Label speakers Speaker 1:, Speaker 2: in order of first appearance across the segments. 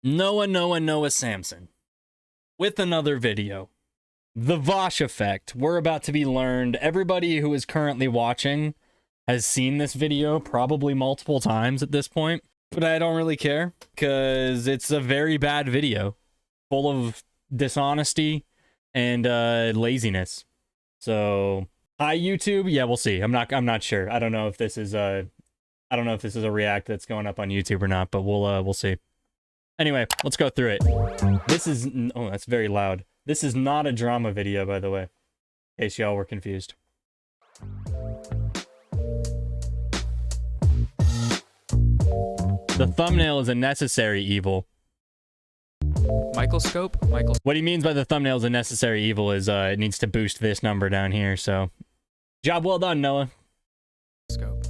Speaker 1: Noah Samsen with another video. The Vaush Effect. We're about to be learned. Everybody who is currently watching has seen this video probably multiple times at this point, but I don't really care because it's a very bad video full of dishonesty and laziness. So, hi YouTube. Yeah, we'll see. I'm not sure. I don't know if this is a react that's going up on YouTube or not, but we'll see. Anyway, let's go through it. This is... Oh, that's very loud. This is not a drama video, by the way. In case y'all were confused. The thumbnail is a necessary evil.
Speaker 2: Microscope?
Speaker 1: What he means by the thumbnail is a necessary evil is it needs to boost this number down here, so... Job well done, Noah.
Speaker 2: Scope.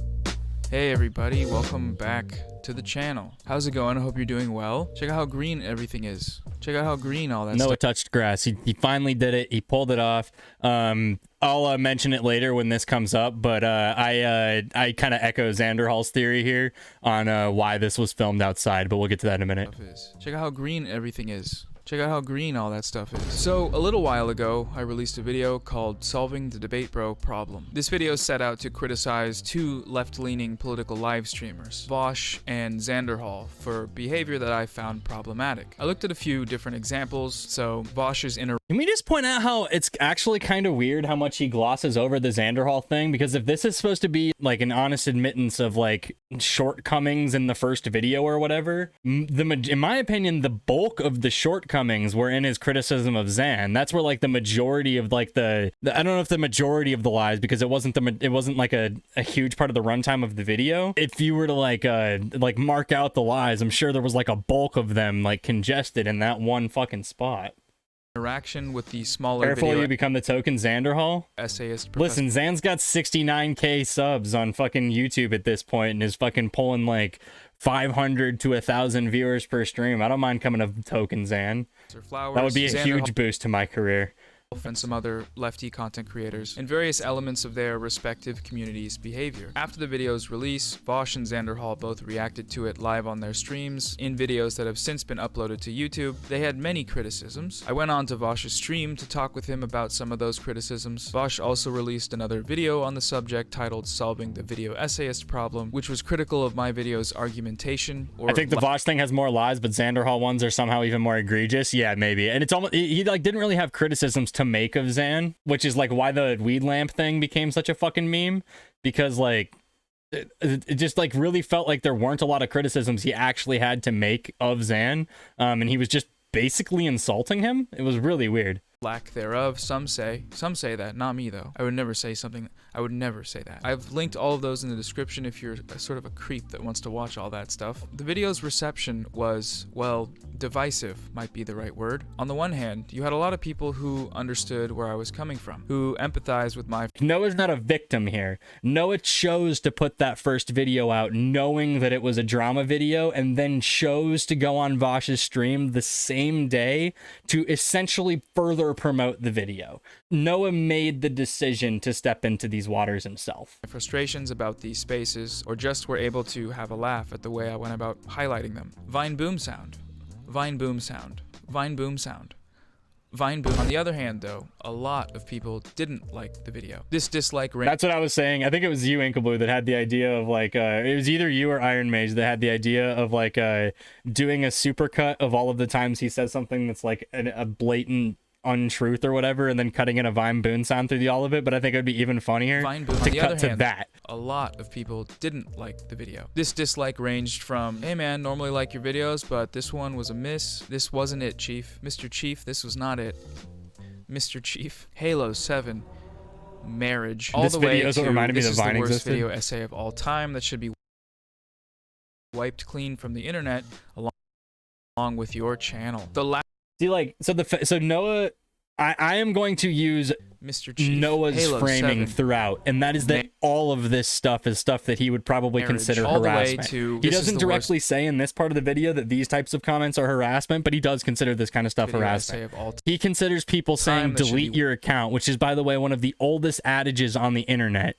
Speaker 2: Hey everybody, welcome back to the channel. How's it going? I hope you're doing well. Check out how green everything is. Check out how green all that
Speaker 1: Noah
Speaker 2: stuff.
Speaker 1: touched grass. He finally did it. He pulled it off. I'll mention it later when this comes up, but I kind of echo Xanderhall's theory here on why this was filmed outside, but we'll get to that in a minute.
Speaker 2: Check out how green everything is. Check out how green all that stuff is. So, a little while ago, I released a video called Solving the Debate Bro Problem. This video set out to criticize two left-leaning political live streamers, Vaush and Xanderhall, for behavior that I found problematic. I looked at a few different examples, so Vaush's inner...
Speaker 1: Can we just point out how it's actually kind of weird how much he glosses over the Xanderhall thing? Because if this is supposed to be like an honest admittance of like shortcomings in the first video or whatever, in my opinion, the bulk of the shortcomings were in his criticism of Xan. That's where like the majority of like the I don't know if the majority of the lies, because it wasn't like a huge part of the runtime of the video. If you were to like mark out the lies, I'm sure there was like a bulk of them like congested in that one fucking spot.
Speaker 2: Interaction with the smaller
Speaker 1: Careful
Speaker 2: video
Speaker 1: you become the token Xanderhall.
Speaker 2: essayist.
Speaker 1: Listen, Xan's got 69k subs on fucking YouTube at this point and is fucking pulling like 500 to 1,000 viewers per stream. I don't mind coming to token Xan. That would be a huge boost to my career.
Speaker 2: And some other lefty content creators in various elements of their respective communities' behavior. After the video's release, Vaush and Xanderhall both reacted to it live on their streams in videos that have since been uploaded to YouTube. They had many criticisms. I went on to Vaush's stream to talk with him about some of those criticisms. Vaush also released another video on the subject titled Solving the Video Essayist Problem, which was critical of my video's argumentation.
Speaker 1: I think the Vaush thing has more lies, but Xanderhall ones are somehow even more egregious. Yeah, maybe. And it's almost, he like didn't really have criticisms to make of Xan, which is like why the weed lamp thing became such a fucking meme, because like it just like really felt like there weren't a lot of criticisms he actually had to make of Xan, and he was just basically insulting him. It was really weird.
Speaker 2: Lack thereof, some say that, not me though. I would never say that. I've linked all of those in the description if you're sort of a creep that wants to watch all that stuff. The video's reception was, well, divisive might be the right word. On the one hand, you had a lot of people who understood where I was coming from, who empathized with my...
Speaker 1: Noah's not a victim here. Noah chose to put that first video out knowing that it was a drama video, and then chose to go on Vaush's stream the same day to essentially further promote the video. Noah made the decision to step into these waters himself.
Speaker 2: My frustrations about these spaces, or just were able to have a laugh at the way I went about highlighting them. Vine boom sound. Vine boom sound. Vine boom sound. Vine boom. On the other hand, though, a lot of people didn't like the video. This dislike rate...
Speaker 1: That's what I was saying. I think it was you, Inkleblue, that had the idea of like, it was either you or Iron Mage that had the idea of like doing a supercut of all of the times he says something that's like a blatant untruth or whatever, and then cutting in a Vine boom sound through all of it. But I think it would be even funnier to cut to that.
Speaker 2: A lot of people didn't like the video. This dislike ranged from, hey man, normally like your videos, but this one was a miss. This wasn't it, Chief. Mr. Chief, this was not it. Mr. Chief. Halo 7. Marriage. All the way to, this is the worst video essay of all time that should be wiped clean from the internet along with your channel.
Speaker 1: See, like, so Noah, I am going to use
Speaker 2: Mr. Chief,
Speaker 1: Noah's
Speaker 2: Halo
Speaker 1: framing
Speaker 2: 7.
Speaker 1: throughout, and that is that all of this stuff is stuff that he would probably consider harassment. He doesn't directly say in this part of the video that these types of comments are harassment, but he does consider this kind of stuff harassment. He considers people saying delete your account, which is, by the way, one of the oldest adages on the internet,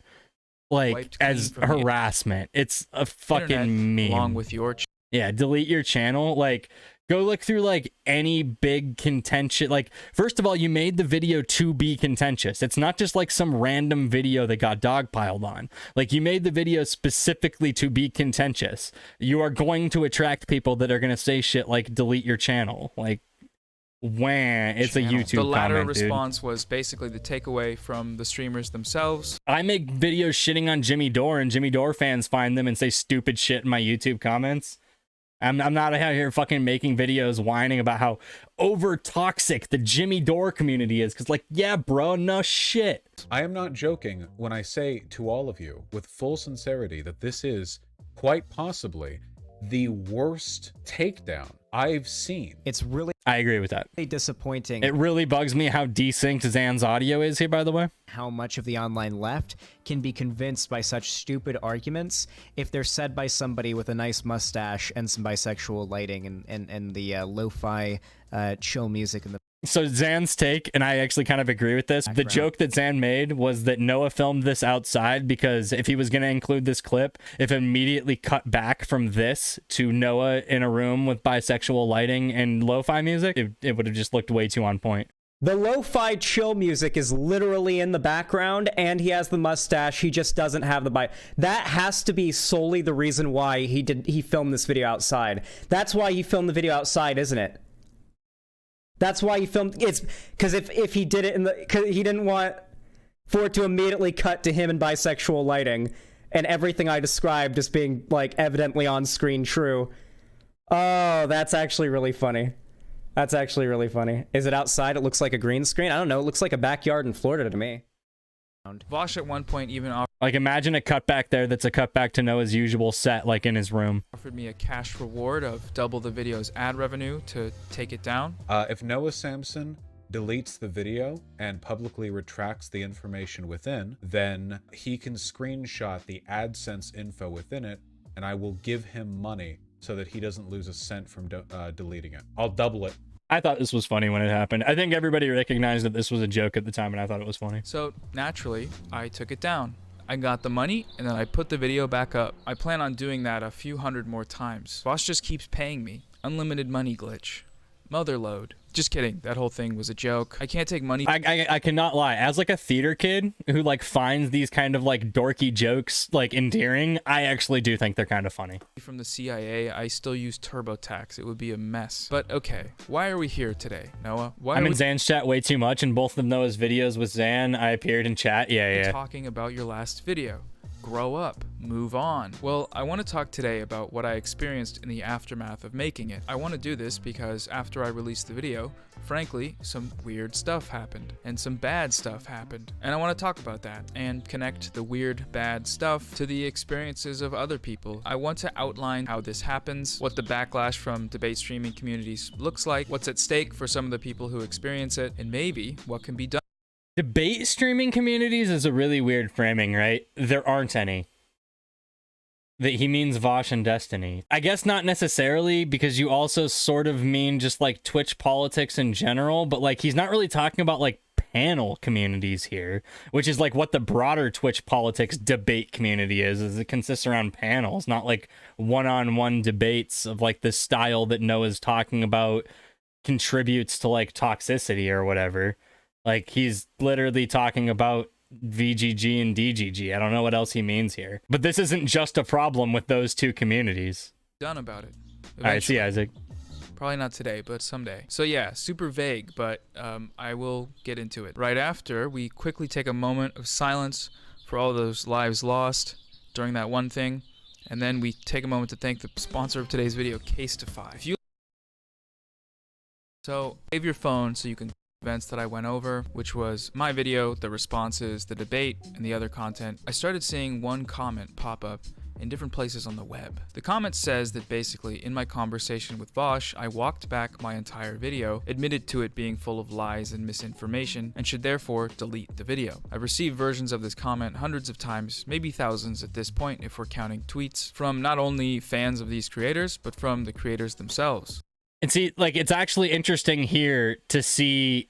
Speaker 1: like, as harassment. It's a fucking meme.
Speaker 2: Along with your
Speaker 1: yeah, delete your channel, like... Go look through like any big contentious, like, first of all, you made the video to be contentious. It's not just like some random video that got dogpiled on. Like, you made the video specifically to be contentious. You are going to attract people that are going to say shit like delete your channel. Like, wah, it's a YouTube
Speaker 2: The latter
Speaker 1: comment,
Speaker 2: response was basically the takeaway from the streamers themselves.
Speaker 1: I make videos shitting on Jimmy Dore, and Jimmy Dore fans find them and say stupid shit in my YouTube comments. I'm not out here fucking making videos whining about how over toxic the Jimmy Dore community is. Cause like, yeah, bro, no shit.
Speaker 3: I am not joking when I say to all of you with full sincerity that this is quite possibly the worst takedown I've seen.
Speaker 4: It's really
Speaker 1: I agree with that.
Speaker 4: disappointing.
Speaker 1: It really bugs me how desynced Zan's audio is here, by the way.
Speaker 4: How much of the online left can be convinced by such stupid arguments if they're said by somebody with a nice mustache and some bisexual lighting and the lo-fi chill music in the
Speaker 1: So Zan's take, and I actually kind of agree with this, the joke that Zan made was that Noah filmed this outside because if he was going to include this clip, if it immediately cut back from this to Noah in a room with bisexual lighting and lo-fi music, it would have just looked way too on point.
Speaker 5: The lo-fi chill music is literally in the background, and he has the mustache. He just doesn't have the That has to be solely the reason why he filmed this video outside. That's why he filmed the video outside, isn't it? That's why he filmed. It's because if he did it cause he didn't want for it to immediately cut to him in bisexual lighting and everything I described as being like evidently on screen true. Oh, that's actually really funny. That's actually really funny. Is it outside? It looks like a green screen. I don't know. It looks like a backyard in Florida to me.
Speaker 2: Vaush at one point even
Speaker 1: Like, imagine a cutback there that's a cutback to Noah's usual set, like in his room.
Speaker 2: offered me a cash reward of double the video's ad revenue to take it down.
Speaker 3: If Noah Samsen deletes the video and publicly retracts the information within, then he can screenshot the AdSense info within it, and I will give him money so that he doesn't lose a cent from deleting it. I'll double it.
Speaker 1: I thought this was funny when it happened. I think everybody recognized that this was a joke at the time, and I thought it was funny.
Speaker 2: So naturally, I took it down. I got the money, and then I put the video back up. I plan on doing that a few hundred more times. Vaush just keeps paying me. Unlimited money glitch. Motherload. Just kidding. That whole thing was a joke. I can't take money.
Speaker 1: I cannot lie. As like a theater kid who like finds these kind of like dorky jokes like endearing, I actually do think they're kind of funny.
Speaker 2: From the CIA, I still use TurboTax. It would be a mess. But okay, why are we here today, Noah? Why
Speaker 1: I'm
Speaker 2: are
Speaker 1: in
Speaker 2: we
Speaker 1: Zan's chat way too much. In both of Noah's videos with Zan, I appeared in chat. Yeah.
Speaker 2: talking about your last video? Grow up, move on. Well, I want to talk today about what I experienced in the aftermath of making it. I want to do this because after I released the video, frankly, some weird stuff happened and some bad stuff happened. And I want to talk about that and connect the weird, bad stuff to the experiences of other people. I want to outline how this happens, what the backlash from debate streaming communities looks like, what's at stake for some of the people who experience it, and maybe what can be done.
Speaker 1: Debate streaming communities is a really weird framing, right? There aren't any. That he means Vaush and Destiny. I guess not necessarily, because you also sort of mean just like Twitch politics in general, but like he's not really talking about like panel communities here, which is like what the broader Twitch politics debate community is it consists around panels, not like one-on-one debates of like the style that Noah's talking about contributes to like toxicity or whatever. Like, he's literally talking about VGG and DGG. I don't know what else he means here. But this isn't just a problem with those two communities.
Speaker 2: Done about it.
Speaker 1: All right, see Isaac.
Speaker 2: Probably not today, but someday. So yeah, super vague, but I will get into it. Right after, we quickly take a moment of silence for all those lives lost during that one thing, and then we take a moment to thank the sponsor of today's video, Casetify. So save your phone so you can events that I went over, which was my video, the responses, the debate, and the other content. I started seeing one comment pop up in different places on the web. The comment says that basically in my conversation with Vaush, I walked back my entire video, admitted to it being full of lies and misinformation, and should therefore delete the video. I've received versions of this comment hundreds of times, maybe thousands at this point if we're counting tweets, from not only fans of these creators, but from the creators themselves.
Speaker 1: And see, like, it's actually interesting here to see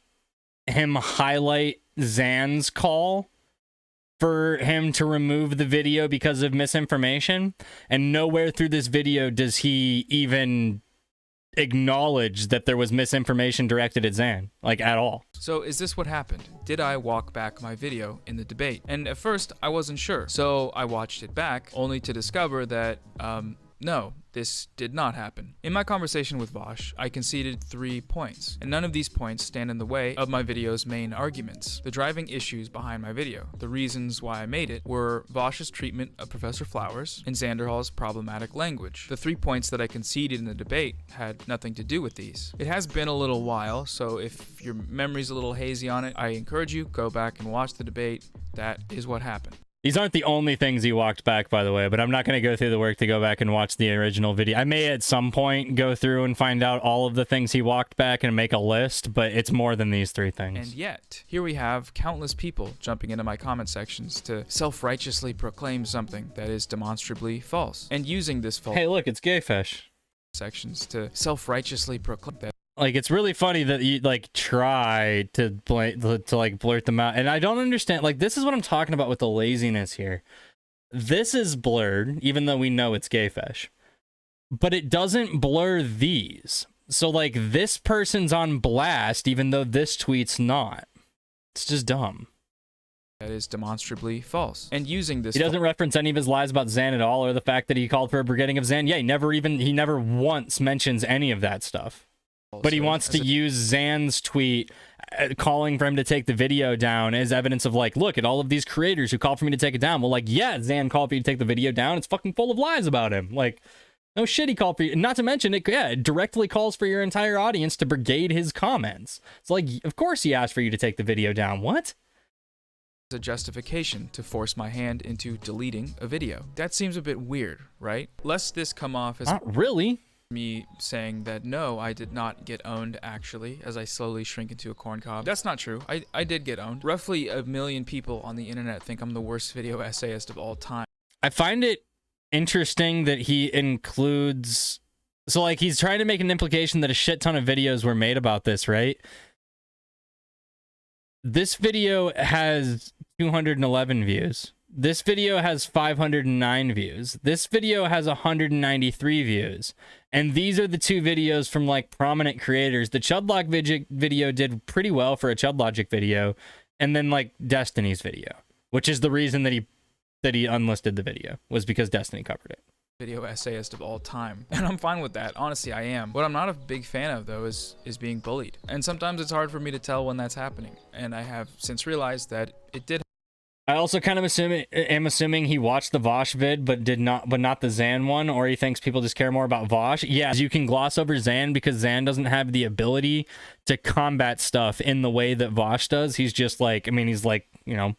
Speaker 1: him highlight Zan's call for him to remove the video because of misinformation, and nowhere through this video does he even acknowledge that there was misinformation directed at Zan, like, at all.
Speaker 2: So is this what happened? Did I walk back my video in the debate? And at first, I wasn't sure. So I watched it back, only to discover that, no, this did not happen. In my conversation with Vaush, I conceded 3 points, and none of these points stand in the way of my video's main arguments, the driving issues behind my video. The reasons why I made it were Vaush's treatment of Professor Flowers and Xanderhall's problematic language. The 3 points that I conceded in the debate had nothing to do with these. It has been a little while, so if your memory's a little hazy on it, I encourage you, go back and watch the debate. That is what happened.
Speaker 1: These aren't the only things he walked back, by the way, but I'm not going to go through the work to go back and watch the original video. I may at some point go through and find out all of the things he walked back and make a list, but it's more than these 3 things.
Speaker 2: And yet, here we have countless people jumping into my comment sections to self-righteously proclaim something that is demonstrably false, and using this false
Speaker 1: Hey, look, it's Gayfish.
Speaker 2: sections to self-righteously proclaim that.
Speaker 1: Like, it's really funny that you, like, try to blurt them out. And I don't understand. Like, this is what I'm talking about with the laziness here. This is blurred, even though we know it's Gayfish. But it doesn't blur these. So, like, this person's on blast, even though this tweet's not. It's just dumb.
Speaker 2: That is demonstrably false. And using this...
Speaker 1: He doesn't reference any of his lies about Zan at all, or the fact that he called for a brigading of Zan. Yeah, he never once mentions any of that stuff. But he wants to use Zan's tweet calling for him to take the video down as evidence of, like, look at all of these creators who called for me to take it down. Well, like, yeah, Zan called for you to take the video down. It's fucking full of lies about him. Like, no shit, he called for you. Not to mention, it directly calls for your entire audience to brigade his comments. It's like, of course he asked for you to take the video down. What?
Speaker 2: A justification to force my hand into deleting a video. That seems a bit weird, right? Lest this come off as...
Speaker 1: Not really.
Speaker 2: Me saying that no, I did not get owned actually, as I slowly shrink into a corn cob. That's not true. I did get owned. Roughly 1 million people on the internet think I'm the worst video essayist of all time.
Speaker 1: I find it interesting that he includes... So, like, he's trying to make an implication that a shit ton of videos were made about this, right? This video has 211 views. This video has 509 views. This video has 193 views. And these are the 2 videos from, like, prominent creators. The Chudlock video did pretty well for a Chudlogic video. And then, like, Destiny's video. Which is the reason that he unlisted the video. Was because Destiny covered it.
Speaker 2: Video essayist of all time. And I'm fine with that. Honestly, I am. What I'm not a big fan of, though, is being bullied. And sometimes it's hard for me to tell when that's happening. And I have since realized that it did.
Speaker 1: I also kind of am assuming he watched the Vaush vid, but not the Zan one, or he thinks people just care more about Vaush. Yeah, you can gloss over Zan because Zan doesn't have the ability to combat stuff in the way that Vaush does. He's just like, I mean, he's like, you know,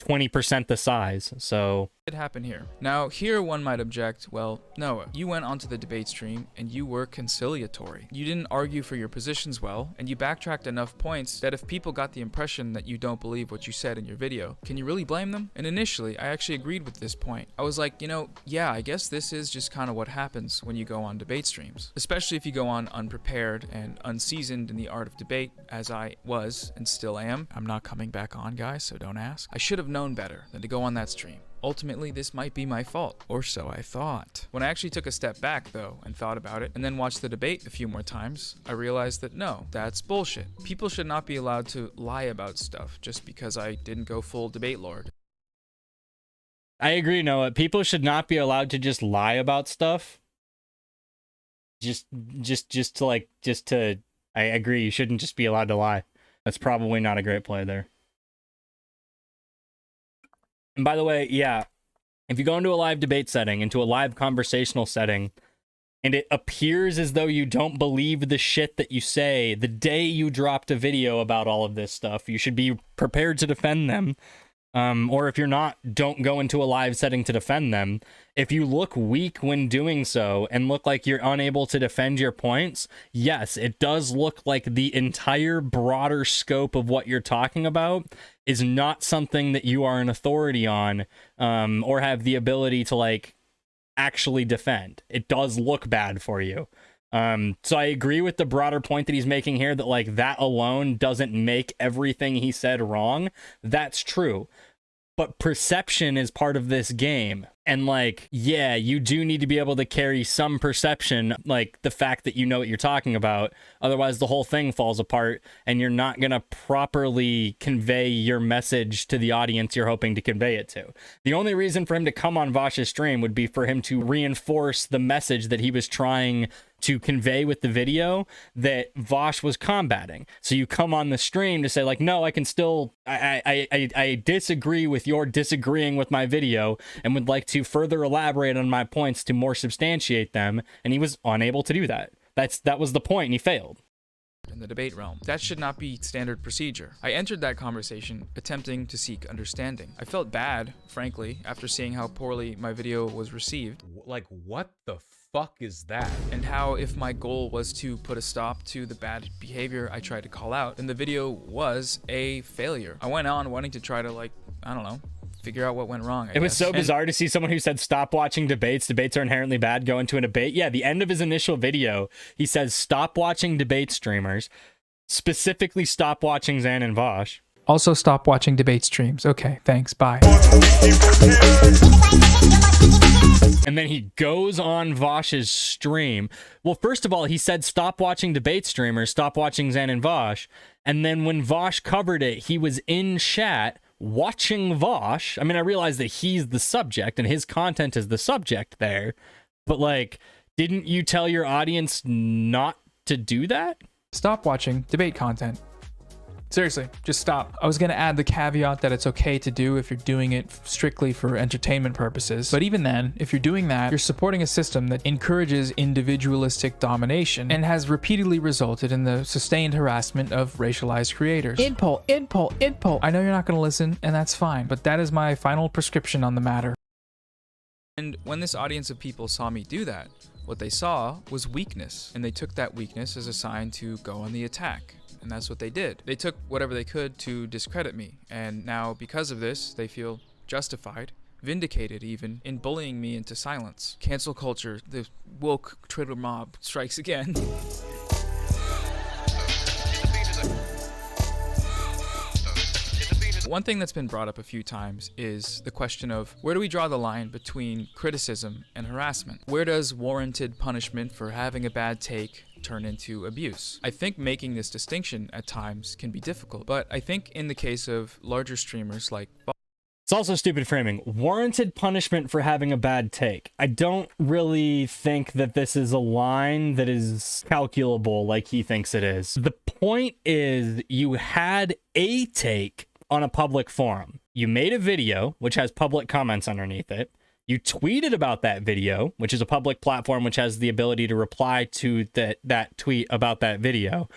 Speaker 1: 20% the size, so...
Speaker 2: It happened here. Now, here one might object, well, Noah, you went onto the debate stream and you were conciliatory. You didn't argue for your positions well, and you backtracked enough points that if people got the impression that you don't believe what you said in your video, can you really blame them? And initially, I actually agreed with this point. I was like, you know, yeah, I guess this is just kind of what happens when you go on debate streams. Especially if you go on unprepared and unseasoned in the art of debate, as I was and still am. I'm not coming back on, guys, so don't ask. I should have known better than to go on that stream. Ultimately, this might be my fault, or so I thought. When I actually took a step back, though, and thought about it, and then watched the debate a few more times, I realized that no, that's bullshit. People should not be allowed to lie about stuff just because I didn't go full debate lord.
Speaker 1: I agree, Noah. People should not be allowed to just lie about stuff. I agree, you shouldn't just be allowed to lie. That's probably not a great play there. And by the way, yeah, if you go into a live debate setting, into a live conversational setting, and it appears as though you don't believe the shit that you say the day you dropped a video about all of this stuff, you should be prepared to defend them. Or if you're not, don't go into a live setting to defend them. If you look weak when doing so and look like you're unable to defend your points, yes, it does look like the entire broader scope of what you're talking about is not something that you are an authority on, or have the ability to, like, actually defend. It does look bad for you. So I agree with the broader point that he's making here, that, like, that alone doesn't make everything he said wrong. That's true. But perception is part of this game. And like, yeah, you do need to be able to carry some perception, like the fact that you know what you're talking about. Otherwise, the whole thing falls apart and you're not going to properly convey your message to the audience you're hoping to convey it to. The only reason for him to come on Vaush's stream would be for him to reinforce the message that he was trying to convey with the video that Vaush was combating. So you come on the stream to say like, no, I can still, I disagree with your disagreeing with my video and would like to further elaborate on my points to more substantiate them. And he was unable to do that. That was the point, and he failed.
Speaker 2: In the debate realm. That should not be standard procedure. I entered that conversation attempting to seek understanding. I felt bad, frankly, after seeing how poorly my video was received.
Speaker 3: Like, what the fuck is that?
Speaker 2: And how if my goal was to put a stop to the bad behavior I tried to call out, then the video was a failure. I went on wanting to try to, like, I don't know, figure out what went wrong.
Speaker 1: It was so bizarre to see someone who said stop watching debates. Debates are inherently bad. Go into a debate. Yeah, the end of his initial video, he says stop watching debate streamers. Specifically, stop watching Zan and Vaush.
Speaker 6: Also, stop watching debate streams. Okay, thanks. Bye.
Speaker 1: And then he goes on Vaush's stream. Well, first of all, he said stop watching debate streamers, stop watching Zan and Vaush. And then when Vaush covered it, he was in chat watching Vaush. I mean, I realize that he's the subject and his content is the subject there. But like, didn't you tell your audience not to do that?
Speaker 6: Stop watching debate content. Seriously, just stop. I was going to add the caveat that it's okay to do if you're doing it strictly for entertainment purposes. But even then, if you're doing that, you're supporting a system that encourages individualistic domination and has repeatedly resulted in the sustained harassment of racialized creators. Id poll. I know you're not going to listen, and that's fine, but that is my final prescription on the matter.
Speaker 2: And when this audience of people saw me do that, what they saw was weakness, and they took that weakness as a sign to go on the attack. And that's what they did. They took whatever they could to discredit me, and now because of this, they feel justified, vindicated even, in bullying me into silence. Cancel culture, the woke Twitter mob strikes again. One thing that's been brought up a few times is the question of where do we draw the line between criticism and harassment? Where does warranted punishment for having a bad take turn into abuse? I think making this distinction at times can be difficult, but I think in the case of larger streamers like
Speaker 1: It's also stupid framing. Warranted punishment for having a bad take. I don't really think that this is a line that is calculable like he thinks it is. The point is you had a take on a public forum. You made a video, which has public comments underneath it. You tweeted about that video, which is a public platform which has the ability to reply to that tweet about that video.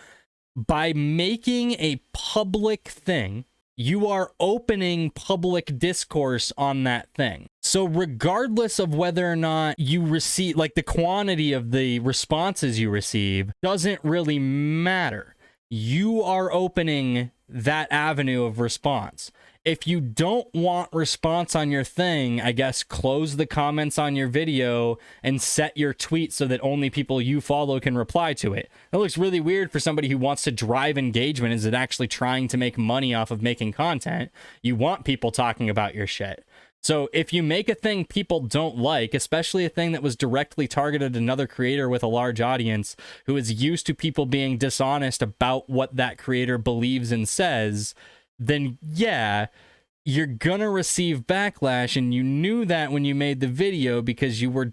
Speaker 1: By making a public thing, you are opening public discourse on that thing. So regardless of whether or not you receive, like the quantity of the responses you receive doesn't really matter. You are opening that avenue of response. If you don't want response on your thing, I guess close the comments on your video and set your tweet so that only people you follow can reply to it. That looks really weird for somebody who wants to drive engagement. Is it actually trying to make money off of making content? You want people talking about your shit. So if you make a thing people don't like, especially a thing that was directly targeted at another creator with a large audience who is used to people being dishonest about what that creator believes and says, then yeah, you're gonna receive backlash, and you knew that when you made the video because you were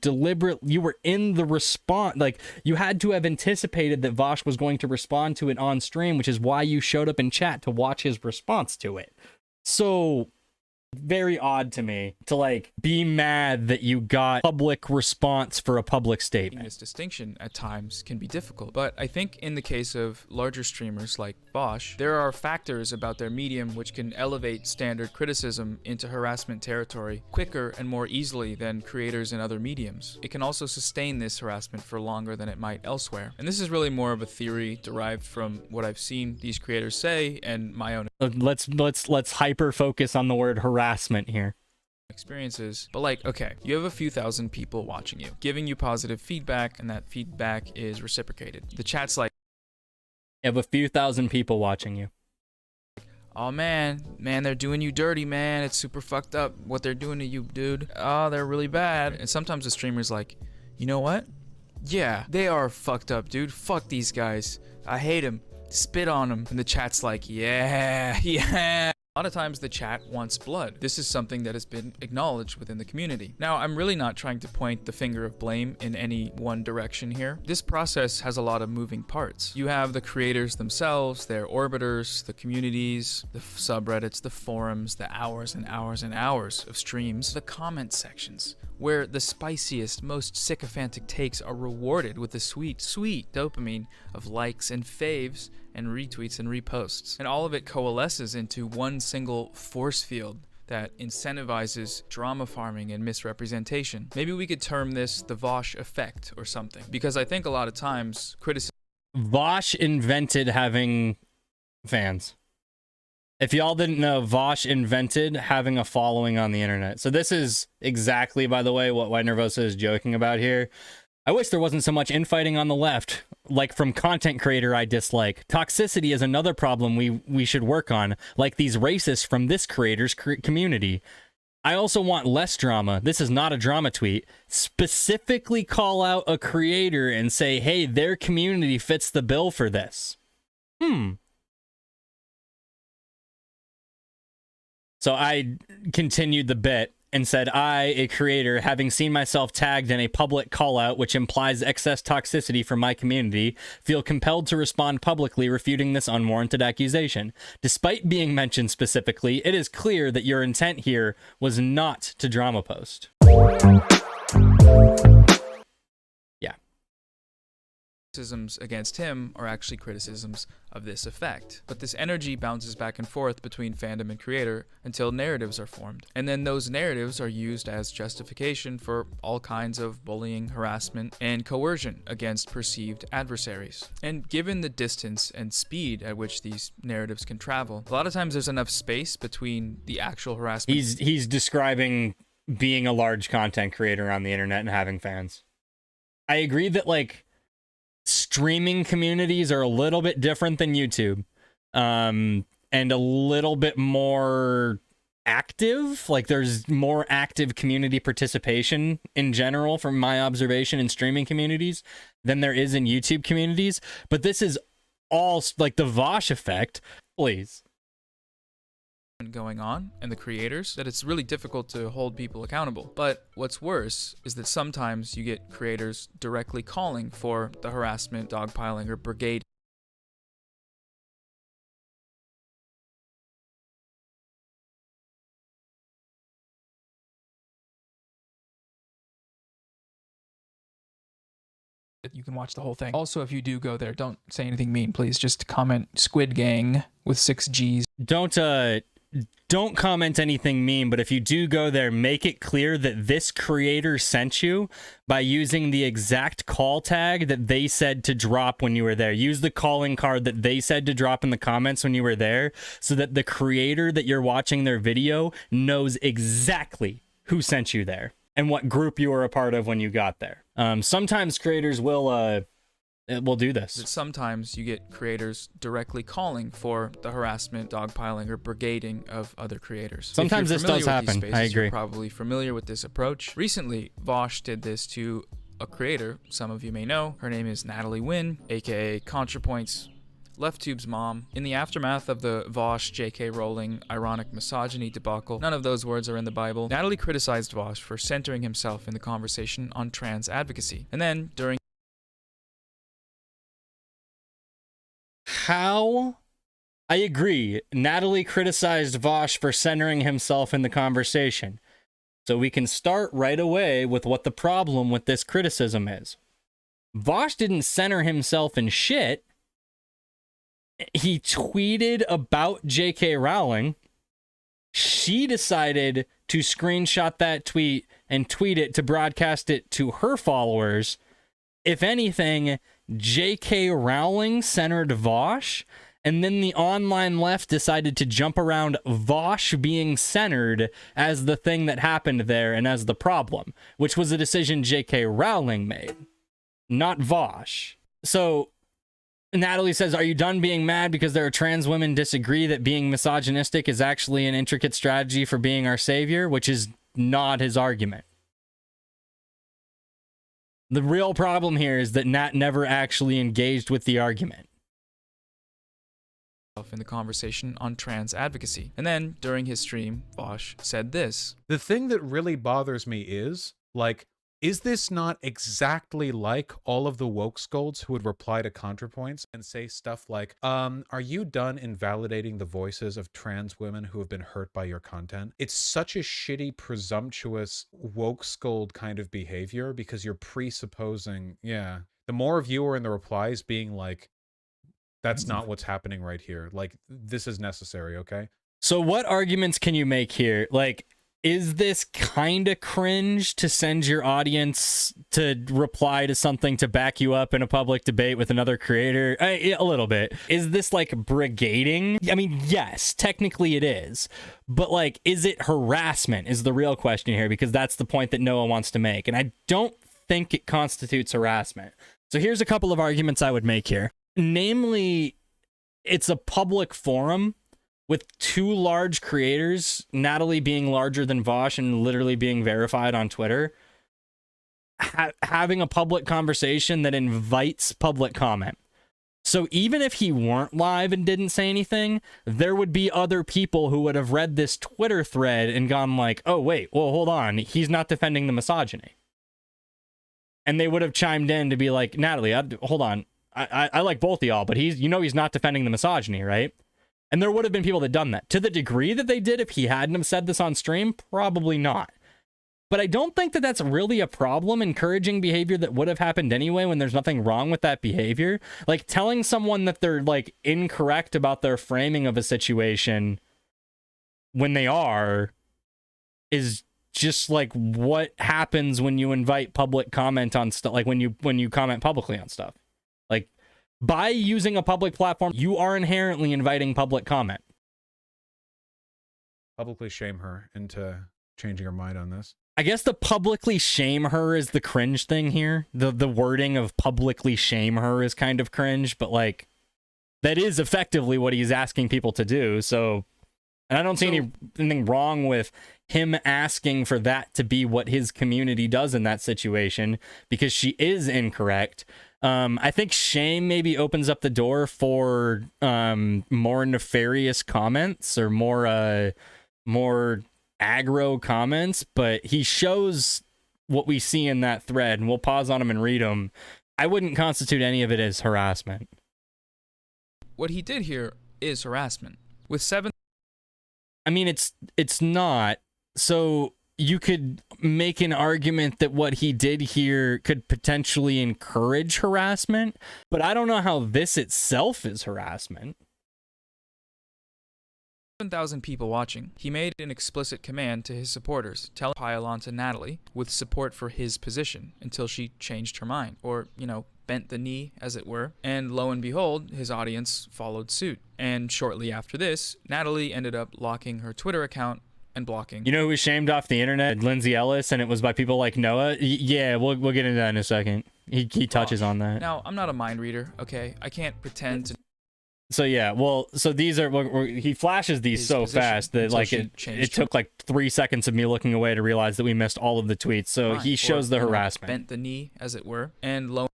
Speaker 1: in the response. Like, you had to have anticipated that Vaush was going to respond to it on stream, which is why you showed up in chat to watch his response to it. So very odd to me to like be mad that you got public response for a public statement.
Speaker 2: This distinction at times can be difficult, but I think in the case of larger streamers like Vaush, there are factors about their medium which can elevate standard criticism into harassment territory quicker and more easily than creators in other mediums. It can also sustain this harassment for longer than it might elsewhere. And this is really more of a theory derived from what I've seen these creators say and my own
Speaker 1: Let's hyper focus on the word harassment here.
Speaker 2: Experiences. But like, okay, you have a few thousand people watching you, giving you positive feedback, and that feedback is reciprocated. The chat's like,
Speaker 1: You have a few thousand people watching you.
Speaker 2: oh man, they're doing you dirty, man. It's super fucked up what they're doing to you, dude. Oh, they're really bad. And sometimes the streamer's like, you know what? Yeah, they are fucked up, dude. Fuck these guys. I hate them. Spit on them. And the chat's like, yeah, yeah. A lot of times the chat wants blood. This is something that has been acknowledged within the community. Now, I'm really not trying to point the finger of blame in any one direction here. This process has a lot of moving parts. You have the creators themselves, their orbiters, the communities, the subreddits, the forums, the hours and hours and hours of streams, the comment sections, where the spiciest, most sycophantic takes are rewarded with the sweet, sweet dopamine of likes and faves and retweets and reposts. And all of it coalesces into one single force field that incentivizes drama farming and misrepresentation. Maybe we could term this the Vaush Effect or something, because I think a lot of times criticism...
Speaker 1: Vaush invented having fans. If y'all didn't know, Vaush invented having a following on the internet. So this is exactly, by the way, what White Nervosa is joking about here. I wish there wasn't so much infighting on the left, like from content creator I dislike. Toxicity is another problem we should work on, like these racists from this creator's community. I also want less drama. This is not a drama tweet. Specifically call out a creator and say, hey, their community fits the bill for this. So I continued the bit and said, I, a creator, having seen myself tagged in a public call-out which implies excess toxicity from my community, feel compelled to respond publicly refuting this unwarranted accusation. Despite being mentioned specifically, it is clear that your intent here was not to drama post.
Speaker 2: Criticisms against him are actually criticisms of this effect. But this energy bounces back and forth between fandom and creator until narratives are formed. And then those narratives are used as justification for all kinds of bullying, harassment, and coercion against perceived adversaries. And given the distance and speed at which these narratives can travel, a lot of times there's enough space between the actual harassment.
Speaker 1: He's describing being a large content creator on the internet and having fans. I agree that, like, streaming communities are a little bit different than YouTube, and a little bit more active. Like, there's more active community participation in general, from my observation, in streaming communities than there is in YouTube communities. But this is all like the Vaush Effect. Please.
Speaker 2: Going on and the creators, that it's really difficult to hold people accountable. But what's worse is that sometimes you get creators directly calling for the harassment, dogpiling, or brigade.
Speaker 6: You can watch the whole thing. Also, if you do go there, don't say anything mean, please. Just comment Squid Gang with 6 G's.
Speaker 1: Don't comment anything mean, but if you do go there, make it clear that this creator sent you by using the exact call tag that they said to drop when you were there. Use the calling card that they said to drop in the comments when you were there, so that the creator that you're watching their video knows exactly who sent you there and what group you were a part of when you got there. Sometimes creators will do this.
Speaker 2: That sometimes you get creators directly calling for the harassment, dogpiling, or brigading of other creators.
Speaker 1: Sometimes this does happen.
Speaker 2: Spaces,
Speaker 1: I agree.
Speaker 2: You're probably familiar with this approach. Recently, Vaush did this to a creator some of you may know. Her name is Natalie Wynn, aka ContraPoint's LeftTube's mom. In the aftermath of the Vaush J.K. Rowling ironic misogyny debacle, none of those words are in the Bible, Natalie criticized Vaush for centering himself in the conversation on trans advocacy. And then, during
Speaker 1: How? I agree. Natalie criticized Vaush for centering himself in the conversation. So we can start right away with what the problem with this criticism is. Vaush didn't center himself in shit. He tweeted about J.K. Rowling. She decided to screenshot that tweet and tweet it to broadcast it to her followers. If anything, J.K. Rowling centered Vaush, and then the online left decided to jump around Vaush being centered as the thing that happened there and as the problem, which was a decision J.K. Rowling made, not Vaush. So Natalie says, are you done being mad because there are trans women disagree that being misogynistic is actually an intricate strategy for being our savior, which is not his argument. The real problem here is that Nat never actually engaged with the argument.
Speaker 2: In the conversation on trans advocacy. And then, during his stream, Vaush said this.
Speaker 3: The thing that really bothers me is, like, is this not exactly like all of the woke scolds who would reply to ContraPoints and say stuff like, are you done invalidating the voices of trans women who have been hurt by your content? It's such a shitty, presumptuous woke scold kind of behavior because you're presupposing, yeah. The more of you are in the replies being like, that's not what's happening right here. Like, this is necessary, okay?
Speaker 1: So what arguments can you make here? Like, is this kind of cringe to send your audience to reply to something to back you up in a public debate with another creator? A little bit. Is this like brigading? I mean, yes, technically it is. But like, is it harassment is the real question here, because that's the point that Noah wants to make. And I don't think it constitutes harassment. So here's a couple of arguments I would make here. Namely, it's a public forum with two large creators, Natalie being larger than Vaush and literally being verified on Twitter, having a public conversation that invites public comment. So even if he weren't live and didn't say anything, there would be other people who would have read this Twitter thread and gone like, oh, wait, well, hold on. He's not defending the misogyny. And they would have chimed in to be like, Natalie, hold on. I like both of y'all, but he's not defending the misogyny, right? And there would have been people that done that. To the degree that they did, if he hadn't have said this on stream, probably not. But I don't think that that's really a problem, encouraging behavior that would have happened anyway when there's nothing wrong with that behavior. Like, telling someone that they're, like, incorrect about their framing of a situation when they are is just, like, what happens when you invite public comment on stuff, like when you comment publicly on stuff. Like, by using a public platform, you are inherently inviting public comment.
Speaker 3: Publicly shame her into changing her mind on this.
Speaker 1: I guess the publicly shame her is the cringe thing here. The wording of publicly shame her is kind of cringe, but like, that is effectively what he's asking people to do. So, and I don't see anything wrong with him asking for that to be what his community does in that situation, because she is incorrect. I think shame maybe opens up the door for more nefarious comments or more aggro comments, but he shows what we see in that thread, and we'll pause on him and read them. I wouldn't constitute any of it as harassment.
Speaker 2: What he did here is harassment. With 7...
Speaker 1: I mean, it's not. So you could make an argument that what he did here could potentially encourage harassment, but I don't know how this itself is harassment.
Speaker 2: 7,000 people watching. He made an explicit command to his supporters, tell pile on to Natalie with support for his position until she changed her mind, or, bent the knee, as it were. And lo and behold, his audience followed suit. And shortly after this, Natalie ended up locking her Twitter account and blocking.
Speaker 1: You know who was shamed off the internet? Lindsay Ellis, and it was by people like Noah. Yeah, we'll get into that in a second. He touches on that.
Speaker 2: Now, I'm not a mind reader, okay? I can't pretend to...
Speaker 1: So yeah, well, so these are, he flashes these so fast that like it took like 3 seconds of me looking away to realize that we missed all of the tweets. So he shows the harassment.
Speaker 2: Bent the knee, as it were, and lo...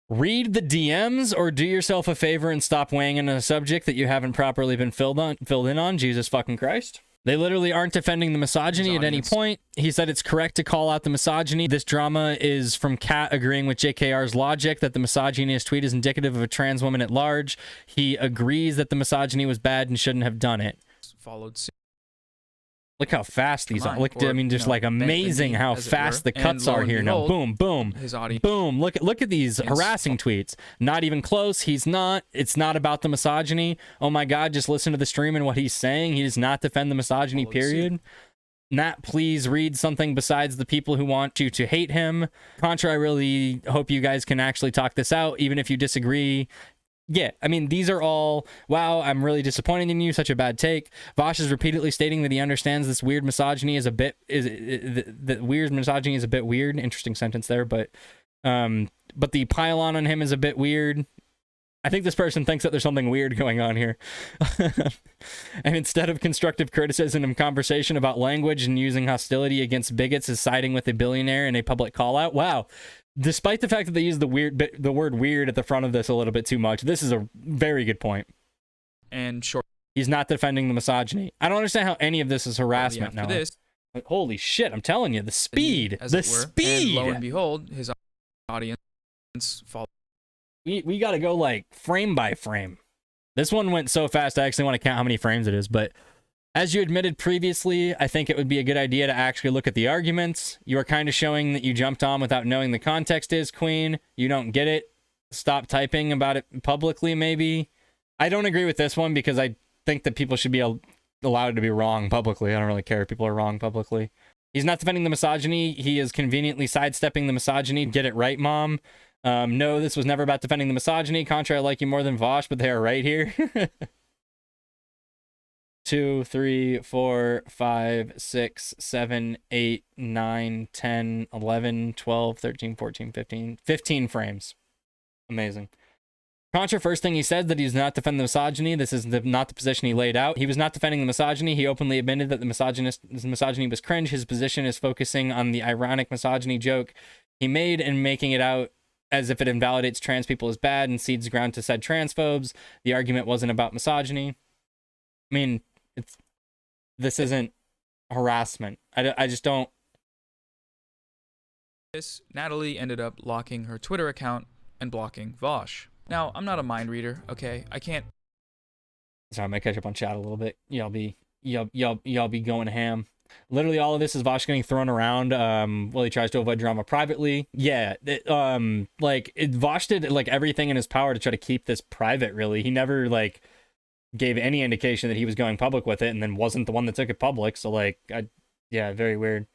Speaker 1: Read the DMs or do yourself a favor and stop weighing in on a subject that you haven't properly been filled in on. Jesus fucking Christ. They literally aren't defending the misogyny at any point. He said it's correct to call out the misogyny. This drama is from Kat agreeing with JKR's logic that the misogynist tweet is indicative of a trans woman at large. He agrees that the misogyny was bad and shouldn't have done it.
Speaker 2: Followed suit.
Speaker 1: Look how fast these are. Look, I mean, just like amazing how fast the cuts are here now. Boom, boom, boom. Look at these harassing tweets. Not even close. He's not. It's not about the misogyny. Oh my God, just listen to the stream and what he's saying. He does not defend the misogyny, period. Nat, please read something besides the people who want you to hate him. Contra, I really hope you guys can actually talk this out, even if you disagree. Yeah, I mean, these are all, wow, I'm really disappointed in you, such a bad take. Vaush is repeatedly stating that he understands this weird misogyny is a bit, that weird misogyny is a bit weird. Interesting sentence there, but but the pylon on him is a bit weird. I think this person thinks that there's something weird going on here. And instead of constructive criticism and conversation about language and using hostility against bigots is siding with a billionaire in a public call-out. Wow. Despite the fact that they use the word weird at the front of this a little bit too much, this is a very good point.
Speaker 2: And short.
Speaker 1: He's not defending the misogyny. I don't understand how any of this is harassment now.
Speaker 2: This,
Speaker 1: like, holy shit, I'm telling you, the speed.
Speaker 2: as
Speaker 1: The
Speaker 2: it were,
Speaker 1: speed.
Speaker 2: And lo and behold, his audience followed.
Speaker 1: We got to go like frame by frame. This one went so fast, I actually want to count how many frames it is. But as you admitted previously, I think it would be a good idea to actually look at the arguments. You are kind of showing that you jumped on without knowing the context is, Queen. You don't get it. Stop typing about it publicly, maybe. I don't agree with this one because I think that people should be allowed to be wrong publicly. I don't really care if people are wrong publicly. He's not defending the misogyny. He is conveniently sidestepping the misogyny. Get it right, Mom. No, this was never about defending the misogyny. Contra, I like you more than Vaush, but they are right here. 2, 3, 4, 5, 6, 7, 8, 9, 10, 11, 12, 13, 14, 15. 15 frames. Amazing. Contra, first thing he said that he's not defending the misogyny. This is not the position he laid out. He was not defending the misogyny. He openly admitted that the misogyny was cringe. His position is focusing on the ironic misogyny joke he made and making it out as if it invalidates trans people as bad and cedes ground to said transphobes. The argument wasn't about misogyny. I mean, this isn't harassment. I just don't.
Speaker 2: Natalie ended up locking her Twitter account and blocking Vaush. Now, I'm not a mind reader, okay? I can't.
Speaker 1: Sorry, I might catch up on chat a little bit. Y'all be going ham. Literally, all of this is Vaush getting thrown around. Well, he tries to avoid drama privately. Yeah, Vaush did like everything in his power to try to keep this private. Really, he never like gave any indication that he was going public with it, and then wasn't the one that took it public. So like, yeah, very weird.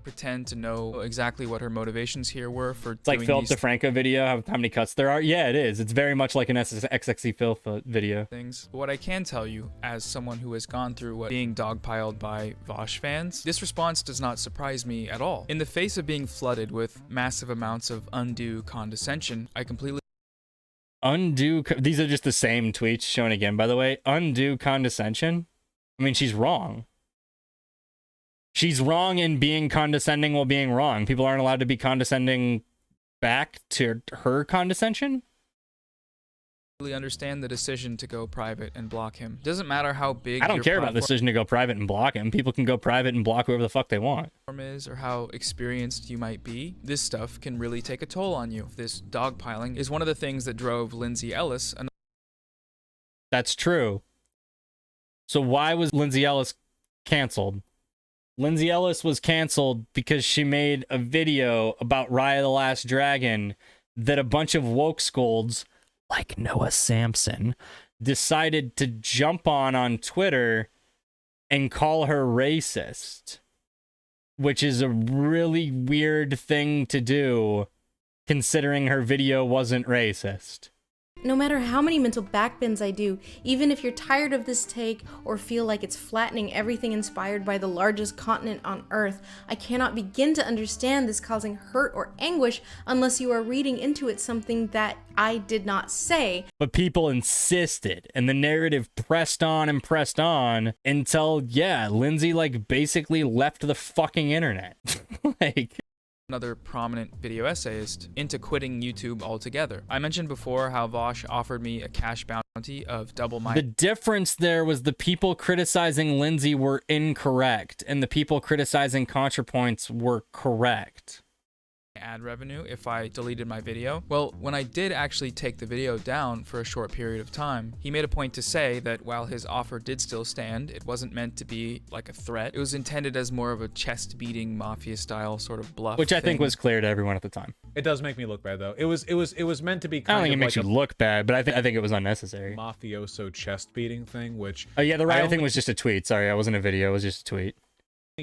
Speaker 2: Pretend to know exactly what her motivations here were for
Speaker 1: it's like
Speaker 2: doing
Speaker 1: Philip
Speaker 2: these
Speaker 1: DeFranco video, how many cuts there are. Yeah, it is. It's very much like an XXC Phil video.
Speaker 2: things. But what I can tell you, as someone who has gone through what being dogpiled by Vaush fans, this response does not surprise me at all. In the face of being flooded with massive amounts of undue condescension, I completely
Speaker 1: These are just the same tweets shown again, by the way. Undue condescension. I mean, she's wrong. She's wrong in being condescending while being wrong. People aren't allowed to be condescending back to her condescension.
Speaker 2: understand the decision to go private and block him. Doesn't matter how big
Speaker 1: I don't
Speaker 2: your
Speaker 1: care about the
Speaker 2: platform
Speaker 1: decision to go private and block him. People can go private and block whoever the fuck they want.
Speaker 2: is or how experienced you might be. This stuff can really take a toll on you. This dogpiling is one of the things that drove Lindsay Ellis.
Speaker 1: That's true. So why was Lindsay Ellis canceled? Lindsay Ellis was canceled because she made a video about Raya the Last Dragon that a bunch of woke scolds, like Noah Samsen, decided to jump on Twitter and call her racist, which is a really weird thing to do, considering her video wasn't racist.
Speaker 7: No matter how many mental backbends I do, even if you're tired of this take or feel like it's flattening everything inspired by the largest continent on Earth, I cannot begin to understand this causing hurt or anguish unless you are reading into it something that I did not say.
Speaker 1: But people insisted, and the narrative pressed on until, yeah, Lindsay, like, basically left the fucking internet. Like...
Speaker 2: Another prominent video essayist, into quitting YouTube altogether. I mentioned before how Vaush offered me a cash bounty of double my...
Speaker 1: The difference there was the people criticizing Lindsay were incorrect, and the people criticizing ContraPoints were correct.
Speaker 2: Ad revenue if I deleted my video. Well, when I did actually take the video down for a short period of time, he made a point to say that while his offer did still stand, it wasn't meant to be like a threat. It was intended as more of a chest-beating mafia style sort of bluff,
Speaker 1: which I think was clear to everyone at the time.
Speaker 3: It does make me look bad though. It was meant to be
Speaker 1: I
Speaker 3: kind
Speaker 1: don't think
Speaker 3: of
Speaker 1: it makes
Speaker 3: like
Speaker 1: you look bad, but I think it was unnecessary.
Speaker 3: mafioso chest beating thing, which
Speaker 1: Oh yeah, the Riot thing was just a tweet. Sorry, it wasn't a video, it was just a tweet.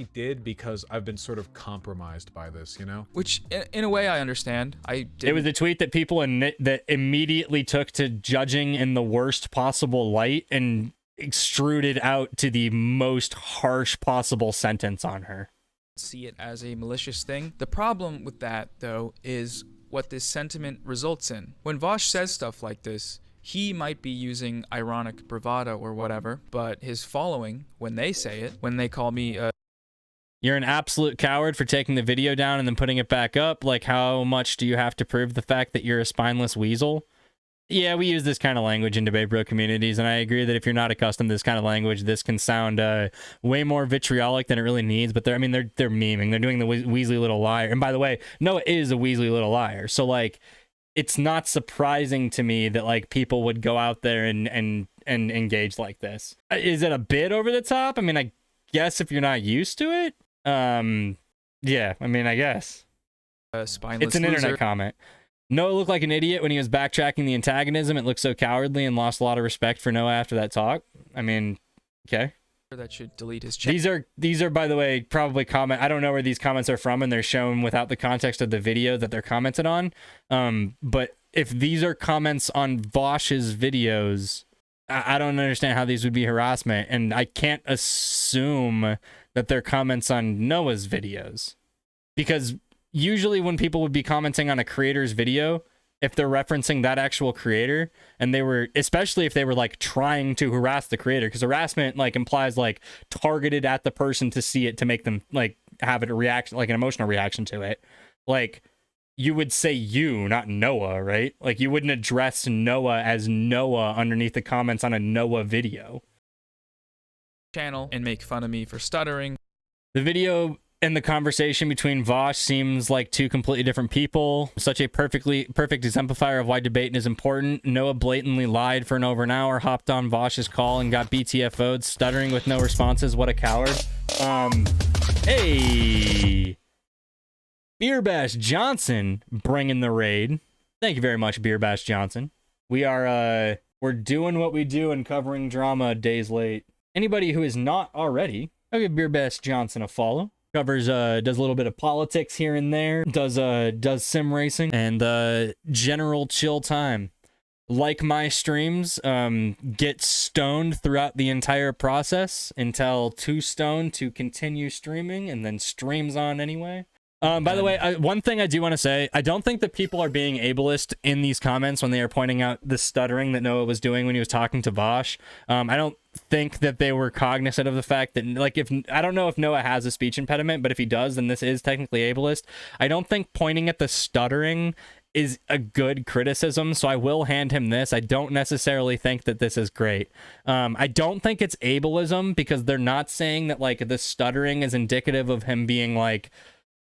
Speaker 3: did because I've been sort of compromised by this, you know?
Speaker 2: Which, in a way, I understand.
Speaker 1: It was a tweet that people that immediately took to judging in the worst possible light and extruded out to the most harsh possible sentence on her.
Speaker 2: See it as a malicious thing. The problem with that, though, is what this sentiment results in. When Vaush says stuff like this, he might be using ironic bravado or whatever, but his following, when they say it, when they call me a
Speaker 1: You're an absolute coward for taking the video down and then putting it back up. Like, how much do you have to prove the fact that you're a spineless weasel? Yeah, we use this kind of language in debate bro communities, and I agree that if you're not accustomed to this kind of language, this can sound way more vitriolic than it really needs. But they're memeing. They're doing the Weasley little liar. And by the way, Noah is a Weasley little liar. So like, it's not surprising to me that like people would go out there and engage like this. Is it a bit over the top? I mean, I guess if you're not used to it, yeah. I mean, I guess
Speaker 2: spineless
Speaker 1: it's an
Speaker 2: loser.
Speaker 1: internet comment. Noah looked like an idiot when he was backtracking the antagonism. It looked so cowardly and lost a lot of respect for Noah after that talk. I mean, okay.
Speaker 2: That should delete his channel.
Speaker 1: These are, by the way, probably comment. I don't know where these comments are from, and they're shown without the context of the video that they're commented on. But if these are comments on Vaush's videos, I don't understand how these would be harassment, and I can't assume that they're comments on Noah's videos, because usually when people would be commenting on a creator's video, if they're referencing that actual creator, and they were, especially if they were like trying to harass the creator, because harassment like implies like targeted at the person to see it, to make them like have a reaction, like an emotional reaction to it. Like, you would say you, not Noah, right? Like, you wouldn't address Noah as Noah underneath the comments on a Noah video.
Speaker 2: Channel and make fun of me for stuttering.
Speaker 1: The video and the conversation between Vaush seems like two completely different people. Such a perfect exemplifier of why debating is important. Noah blatantly lied for over an hour, hopped on Vaush's call and got BTFO'd, stuttering with no responses. What a coward. Hey, Beer Bash Johnson bringing the raid. Thank you very much, Beer Bash Johnson. We're doing what we do and covering drama days late. Anybody who is not already, I'll give Beer Bash Johnson a follow. Covers, does a little bit of politics here and there, does sim racing, and general chill time. Like my streams, get stoned throughout the entire process until too stoned to continue streaming, and then streams on anyway. By the way, one thing I do want to say, I don't think that people are being ableist in these comments when they are pointing out the stuttering that Noah was doing when he was talking to Vaush. I don't think that they were cognizant of the fact that, like, I don't know if Noah has a speech impediment, but if he does, then this is technically ableist. I don't think pointing at the stuttering is a good criticism, so I will hand him this. I don't necessarily think that this is great. I don't think it's ableism, because they're not saying that, like, the stuttering is indicative of him being, like,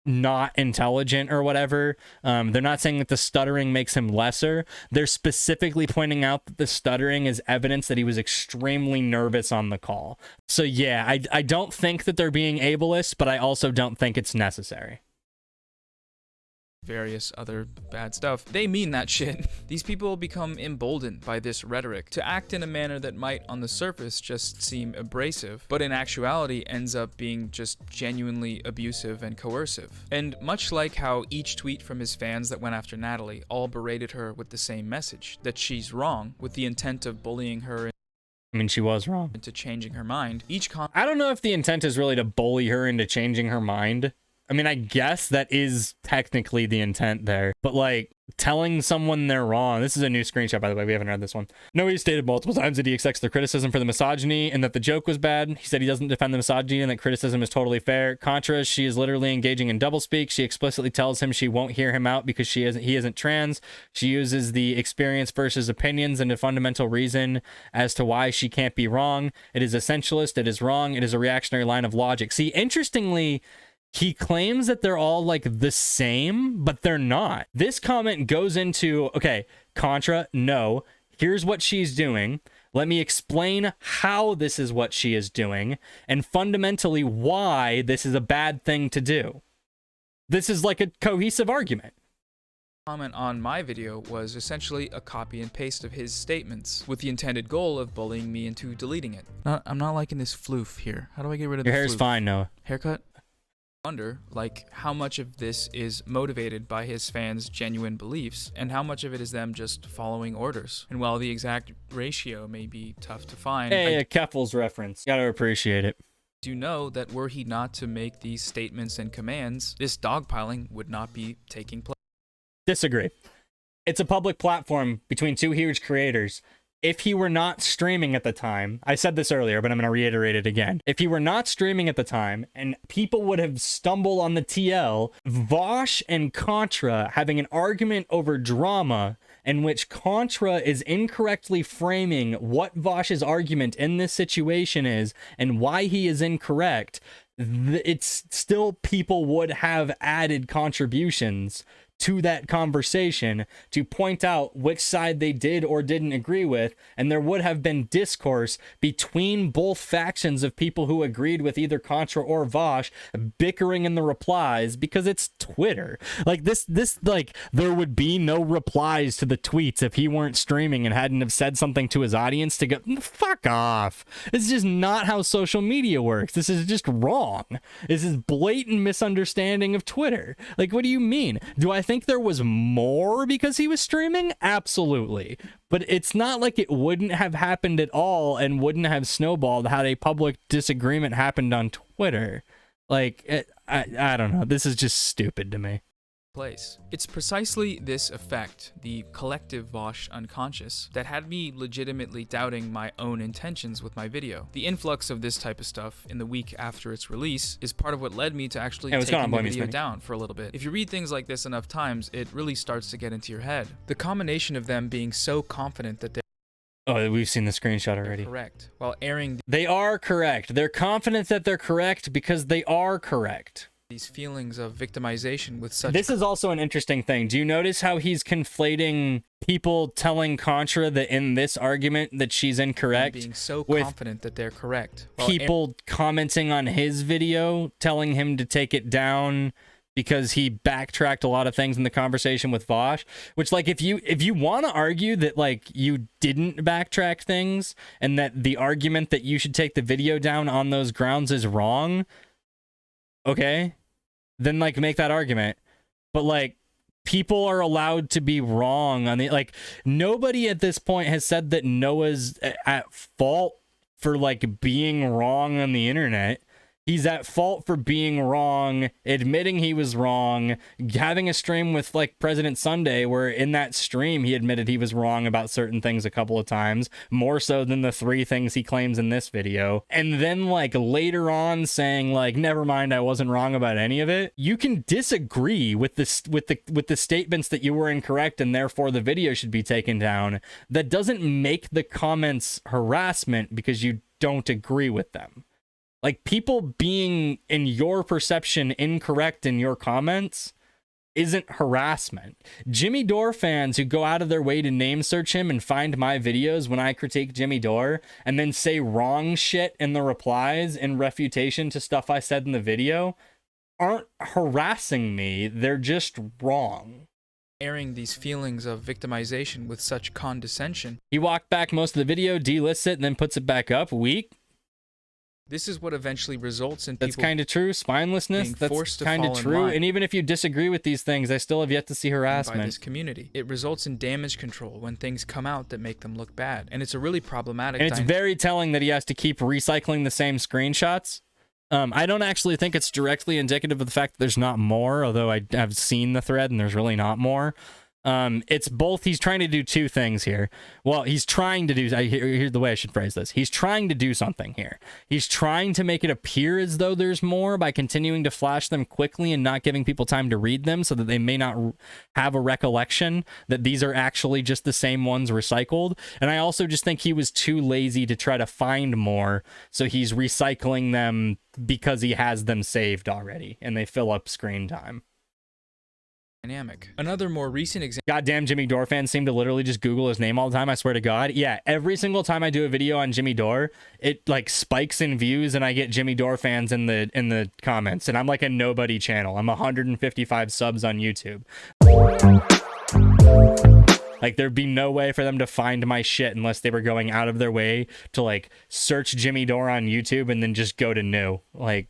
Speaker 1: not intelligent or whatever. They're not saying that the stuttering makes him lesser. They're specifically pointing out that the stuttering is evidence that he was extremely nervous on the call. So yeah, I don't think that they're being ableist, but I also don't think it's necessary.
Speaker 2: Various other bad stuff. They mean that shit. These people become emboldened by this rhetoric to act in a manner that might on the surface just seem abrasive, but in actuality ends up being just genuinely abusive and coercive. And much like how each tweet from his fans that went after Natalie all berated her with the same message, that she's wrong, with the intent of bullying her
Speaker 1: I mean, she was wrong.
Speaker 2: into changing her mind,
Speaker 1: I don't know if the intent is really to bully her into changing her mind. I mean, I guess that is technically the intent there, but like telling someone they're wrong. This is a new screenshot, by the way. We haven't read this one. No, he stated multiple times that he accepts the criticism for the misogyny and that the joke was bad. He said he doesn't defend the misogyny and that criticism is totally fair. Contra, she is literally engaging in doublespeak. She explicitly tells him she won't hear him out because he isn't trans. She uses the experience versus opinions and a fundamental reason as to why she can't be wrong. It is essentialist. It is wrong. It is a reactionary line of logic. See, interestingly, he claims that they're all like the same, but they're not. This comment goes into, okay, Contra, no, here's what she's doing. Let me explain how this is what she is doing and fundamentally why this is a bad thing to do. This is like a cohesive argument.
Speaker 2: Comment on my video was essentially a copy and paste of his statements with the intended goal of bullying me into deleting it. I'm not liking this floof here. How do I get rid of the
Speaker 1: Your hair's
Speaker 2: floof?
Speaker 1: fine, Noah.
Speaker 2: Haircut? Wonder like how much of this is motivated by his fans' genuine beliefs and how much of it is them just following orders. And while the exact ratio may be tough to find,
Speaker 1: Hey, a Keffel's reference. Gotta appreciate it.
Speaker 2: do know that were he not to make these statements and commands, this dogpiling would not be taking place.
Speaker 1: Disagree. It's a public platform between two huge creators. If he were not streaming at the time, I said this earlier, but I'm going to reiterate it again. If he were not streaming at the time and people would have stumbled on the TL, Vaush and Contra having an argument over drama in which Contra is incorrectly framing what Vaush's argument in this situation is and why he is incorrect, it's still people would have added contributions to that conversation to point out which side they did or didn't agree with, and there would have been discourse between both factions of people who agreed with either Contra or Vaush bickering in the replies, because it's Twitter. Like this like there would be no replies to the tweets if he weren't streaming and hadn't have said something to his audience to go fuck off. It's just not how social media works. This is just wrong. This is blatant misunderstanding of Twitter. Like, what do you mean? Do I think there was more because he was streaming? Absolutely. But it's not like it wouldn't have happened at all and wouldn't have snowballed had a public disagreement happened on Twitter. Like, I don't know. This is just stupid to me.
Speaker 2: Place. It's precisely this effect, the collective Vaush unconscious, that had me legitimately doubting my own intentions with my video. The influx of this type of stuff in the week after its release is part of what led me to actually taking the video down for a little bit. If you read things like this enough times, it really starts to get into your head. The combination of them being so confident that
Speaker 1: Oh, we've seen the screenshot already.
Speaker 2: Correct. While airing
Speaker 1: they are correct. They're confident that they're correct because they are correct.
Speaker 2: These feelings of victimization with such...
Speaker 1: This is also an interesting thing. Do you notice how he's conflating people telling Contra that in this argument that she's incorrect,
Speaker 2: being so confident that they're correct,
Speaker 1: people commenting on his video telling him to take it down because he backtracked a lot of things in the conversation with Vaush? Which, like, if you want to argue that, like, you didn't backtrack things and that the argument that you should take the video down on those grounds is wrong, okay, then like make that argument. But like, people are allowed to be wrong on the, like, nobody at this point has said that Noah's at fault for like being wrong on the internet. He's at fault for being wrong, admitting he was wrong, having a stream with like President Sunday where in that stream he admitted he was wrong about certain things a couple of times, more so than the 3 things he claims in this video. And then like later on saying like, never mind, I wasn't wrong about any of it. You can disagree with this with the statements that you were incorrect and therefore the video should be taken down. That doesn't make the comments harassment because you don't agree with them. Like, people being, in your perception, incorrect in your comments isn't harassment. Jimmy Dore fans who go out of their way to name search him and find my videos when I critique Jimmy Dore and then say wrong shit in the replies in refutation to stuff I said in the video aren't harassing me. They're just wrong.
Speaker 2: Airing these feelings of victimization with such condescension.
Speaker 1: He walked back most of the video, delists it, and then puts it back up. Weak.
Speaker 2: This is what eventually results in people...
Speaker 1: That's kind of true. Spinelessness, that's kind of true. And even if you disagree with these things, I still have yet to see harassment.
Speaker 2: By this community. It results in damage control when things come out that make them look bad. And it's a really problematic...
Speaker 1: And it's very telling that he has to keep recycling the same screenshots. I don't actually think it's directly indicative of the fact that there's not more, although I have seen the thread and there's really not more. It's both. He's trying to do 2 things here. Well, he's trying to do, here's the way I should phrase this. He's trying to do something here. He's trying to make it appear as though there's more by continuing to flash them quickly and not giving people time to read them so that they may not have a recollection that these are actually just the same ones recycled. And I also just think he was too lazy to try to find more, so he's recycling them because he has them saved already and they fill up screen time.
Speaker 2: Dynamic. Another more recent example.
Speaker 1: Goddamn Jimmy Dore fans seem to literally just Google his name all the time. I swear to God. Yeah, every single time I do a video on Jimmy Dore, it like spikes in views and I get Jimmy Dore fans in the comments. And I'm like a nobody channel. I'm 155 subs on YouTube. Like, there'd be no way for them to find my shit unless they were going out of their way to like search Jimmy Dore on YouTube and then just go to new. Like,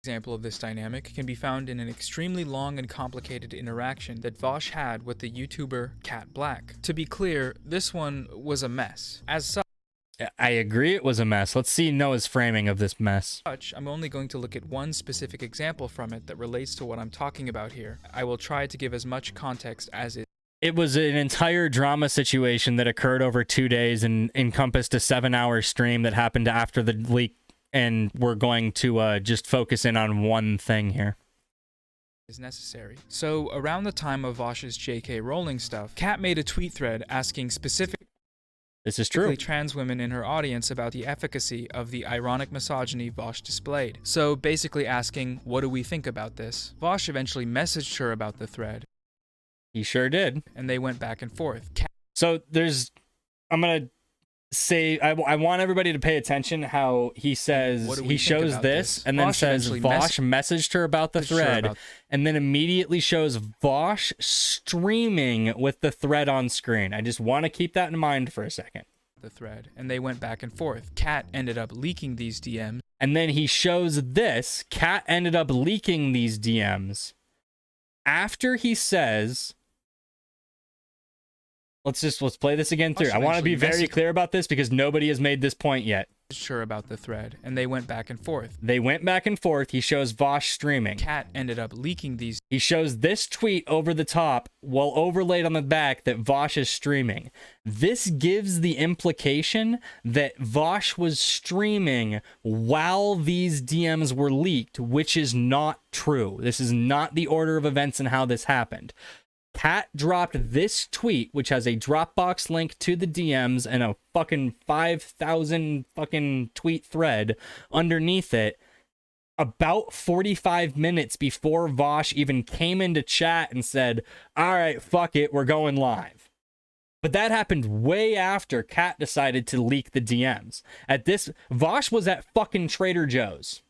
Speaker 2: example of this dynamic can be found in an extremely long and complicated interaction that Vaush had with the YouTuber Cat Black. To be clear, this one was a mess. As such,
Speaker 1: I agree it was a mess. Let's see Noah's framing of this mess.
Speaker 2: I'm only going to look at one specific example from it that relates to what I'm talking about here. I will try to give as much context as it.
Speaker 1: It was an entire drama situation that occurred over 2 days and encompassed a 7-hour stream that happened after the leak, and we're going to just focus in on one thing here.
Speaker 2: Is necessary. So around the time of Vaush's JK Rowling stuff, Kat made a tweet thread asking specifically
Speaker 1: This is true.
Speaker 2: trans women in her audience about the efficacy of the ironic misogyny Vaush displayed. So basically asking, what do we think about this? Vaush eventually messaged her about the thread.
Speaker 1: He sure did.
Speaker 2: And they went back and forth.
Speaker 1: So I'm going to say, I want everybody to pay attention how he says, he shows this and then says Vaush messaged her about the thread and then immediately shows Vaush streaming with the thread on screen. I just want to keep that in mind for a second.
Speaker 2: The thread, and they went back and forth. Kat ended up leaking these DMs.
Speaker 1: And then he shows this. Kat ended up leaking these DMs after he says, let's play this again through. I want to be very clear about this because nobody has made this point yet.
Speaker 2: Sure about the thread, and they went back and forth.
Speaker 1: They went back and forth. He shows Vaush streaming.
Speaker 2: Kat ended up leaking these.
Speaker 1: He shows this tweet over the top while overlaid on the back that Vaush is streaming. This gives the implication that Vaush was streaming while these DMs were leaked, which is not true. This is not the order of events and how this happened. Kat dropped this tweet, which has a Dropbox link to the DMs and a fucking 5,000 fucking tweet thread underneath it about 45 minutes before Vaush even came into chat and said, all right, fuck it, we're going live. But that happened way after Kat decided to leak the DMs. Vaush was at fucking Trader Joe's.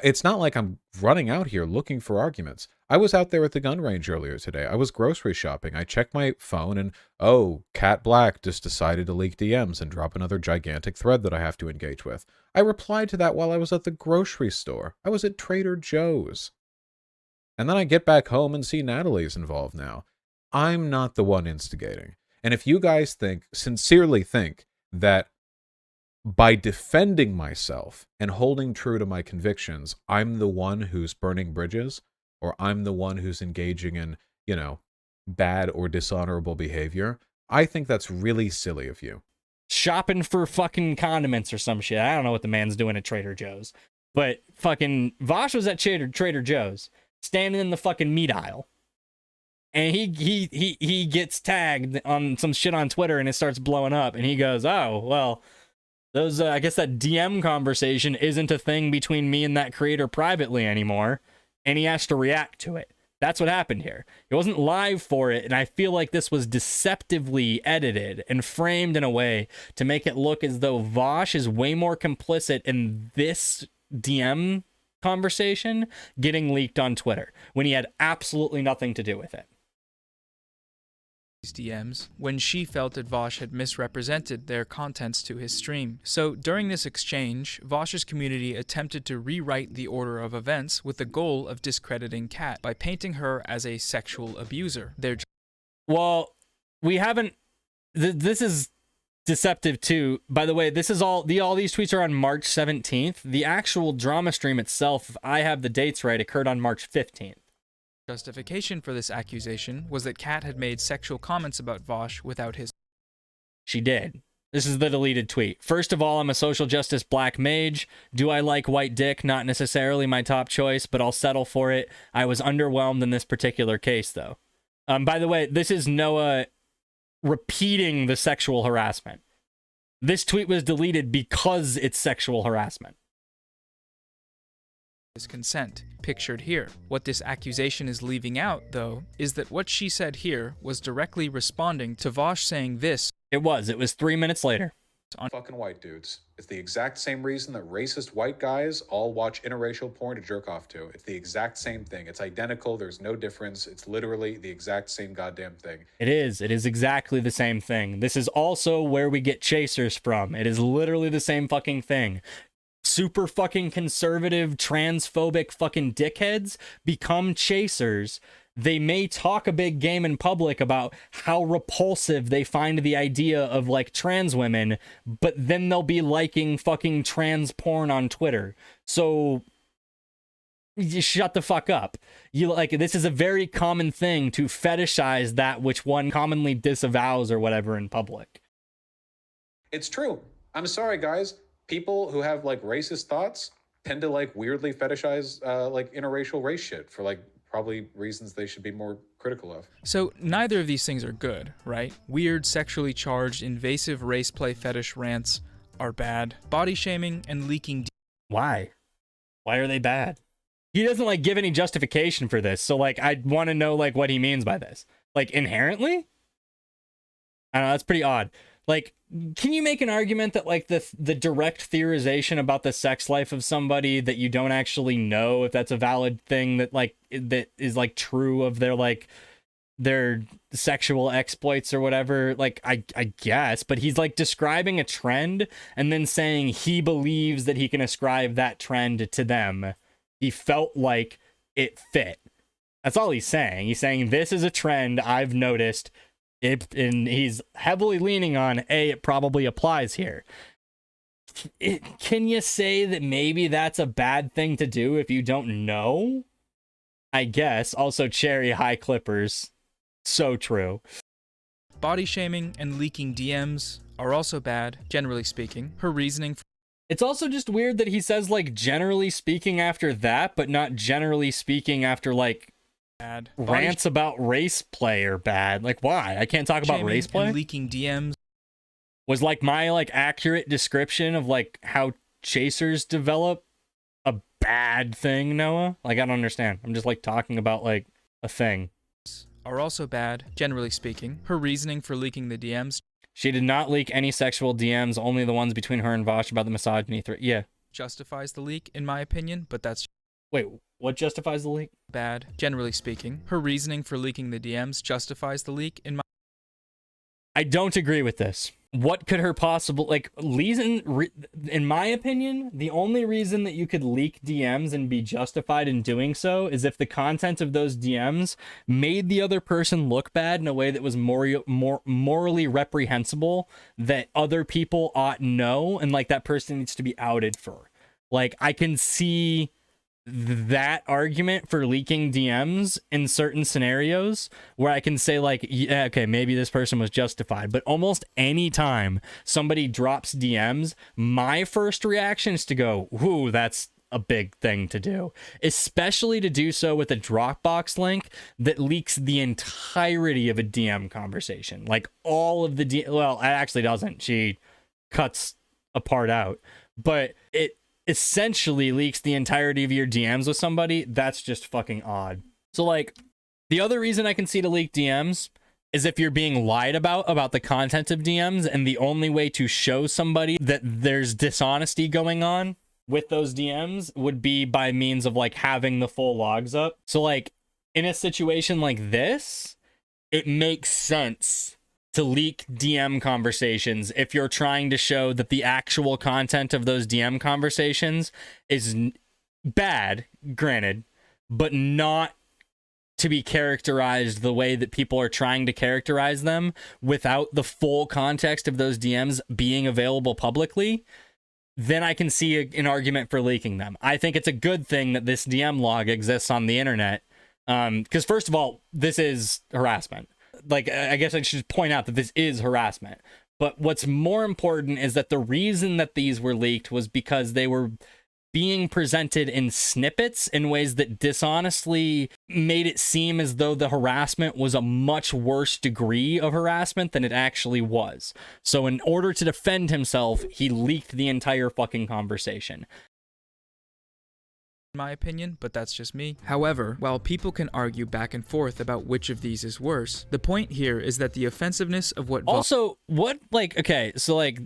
Speaker 3: It's not like I'm running out here looking for arguments. I was out there at the gun range earlier today. I was grocery shopping. I checked my phone and, oh, Cat Black just decided to leak DMs and drop another gigantic thread that I have to engage with. I replied to that while I was at the grocery store. I was at Trader Joe's. And then I get back home and see Natalie's involved now. I'm not the one instigating. And if you guys sincerely think that by defending myself and holding true to my convictions, I'm the one who's burning bridges, or I'm the one who's engaging in, bad or dishonorable behavior, I think that's really silly of you.
Speaker 1: Shopping for fucking condiments or some shit. I don't know what the man's doing at Trader Joe's. But fucking Vaush was at Trader Joe's, standing in the fucking meat aisle. And he gets tagged on some shit on Twitter and it starts blowing up. And he goes, oh, well, those, I guess that DM conversation isn't a thing between me and that creator privately anymore. And he has to react to it. That's what happened here. He wasn't live for it. And I feel like this was deceptively edited and framed in a way to make it look as though Vaush is way more complicit in this DM conversation getting leaked on Twitter when he had absolutely nothing to do with it.
Speaker 2: DMs when she felt that Vaush had misrepresented their contents to his stream. So during this exchange, Vaush's community attempted to rewrite the order of events with the goal of discrediting Kat by painting her as a sexual abuser.
Speaker 1: Well, we haven't. This is deceptive too. By the way, this is all these tweets are on March 17th. The actual drama stream itself, if I have the dates right, occurred on March 15th.
Speaker 2: Justification for this accusation was that Kat had made sexual comments about Vaush without his.
Speaker 1: She did. This is the deleted tweet. First of all, I'm a social justice black mage. Do I like white dick? Not necessarily my top choice, but I'll settle for it. I was underwhelmed in this particular case, though. By the way, this is Noah repeating the sexual harassment. This tweet was deleted because it's sexual harassment.
Speaker 2: His consent, pictured here. What this accusation is leaving out, though, is that what she said here was directly responding to Vaush saying this.
Speaker 1: It was 3 minutes later.
Speaker 3: On fucking white dudes. It's the exact same reason that racist white guys all watch interracial porn to jerk off to. It's the exact same thing. It's identical. There's no difference. It's literally the exact same goddamn thing.
Speaker 1: It is exactly the same thing. This is also where we get chasers from. It is literally the same fucking thing. Super fucking conservative, transphobic fucking dickheads become chasers they may talk a big game in public about how repulsive they find the idea of like trans women, but then they'll be liking fucking trans porn on Twitter. So you shut the fuck up. You like, this is a very common thing to fetishize that which one commonly disavows or whatever in public.
Speaker 3: It's true. I'm sorry, guys. People who have like racist thoughts tend to like weirdly fetishize like interracial race shit for like probably reasons they should be more critical of.
Speaker 2: So neither of these things are good, right? Weird, sexually charged, invasive race play fetish rants are bad. Body shaming and leaking
Speaker 1: Why? Why are they bad? He doesn't like give any justification for this. So like, I want to know like what he means by this. Like inherently? I don't know, that's pretty odd. Like, can you make an argument that like the direct theorization about the sex life of somebody that you don't actually know if that's a valid thing that like that is like true of their sexual exploits or whatever? Like I guess, but he's like describing a trend and then saying he believes that he can ascribe that trend to them. He felt like it fit. That's all he's saying. He's saying this is a trend I've noticed. And he's heavily leaning on, it probably applies here. Can you say that maybe that's a bad thing to do if you don't know? I guess. Also, cherry high clippers. So true.
Speaker 2: body shaming and leaking DMs are also bad, generally speaking. Her reasoning
Speaker 1: It's also just weird that he says, like, generally speaking after that, but not generally speaking after, like,
Speaker 2: bad.
Speaker 1: Rants about race play are bad. Like, why? I can't talk about race play?
Speaker 2: And leaking DMs.
Speaker 1: Was, like, my, like, accurate description of, like, how chasers develop a bad thing, Noah? Like, I don't understand. I'm just, like, talking about, like, a thing.
Speaker 2: Are also bad, generally speaking. Her reasoning for leaking the DMs.
Speaker 1: She did not leak any sexual DMs, only the ones between her and Vaush about the misogyny threat. Yeah.
Speaker 2: Justifies the leak, in my opinion, but that's...
Speaker 1: Wait, what justifies the leak?
Speaker 2: Bad, generally speaking. Her reasoning for leaking the DMs justifies the leak, in my...
Speaker 1: I don't agree with this. What could her possible, like, reason, in my opinion, the only reason that you could leak DMs and be justified in doing so is if the content of those DMs made the other person look bad in a way that was morally reprehensible, that other people ought know, and, like, that person needs to be outed for. Like, I can see that argument for leaking DMs in certain scenarios where I can say, like, yeah, okay, maybe this person was justified, but almost any time somebody drops DMs, my first reaction is to go, ooh, that's a big thing to do, especially to do so with a Dropbox link that leaks the entirety of a DM conversation. Like, all of the well, it actually doesn't. She cuts a part out, but it essentially leaks the entirety of your DMs with somebody. That's just fucking odd. So, like, the other reason I can see to leak DMs is if you're being lied about the content of DMs, and the only way to show somebody that there's dishonesty going on with those DMs would be by means of, like, having the full logs up. So, like, in a situation like this, it makes sense to leak DM conversations if you're trying to show that the actual content of those DM conversations is bad, granted, but not to be characterized the way that people are trying to characterize them without the full context of those DMs being available publicly. Then I can see an argument for leaking them. I think it's a good thing that this DM log exists on the internet, because first of all, this is harassment. Like, I guess I should point out that this is harassment. But what's more important is that the reason that these were leaked was because they were being presented in snippets in ways that dishonestly made it seem as though the harassment was a much worse degree of harassment than it actually was. So in order to defend himself, he leaked the entire fucking conversation.
Speaker 2: My opinion, but that's just me. However, while people can argue back and forth about which of these is worse, the point here is that the offensiveness of what
Speaker 1: also, what, like, okay, so, like,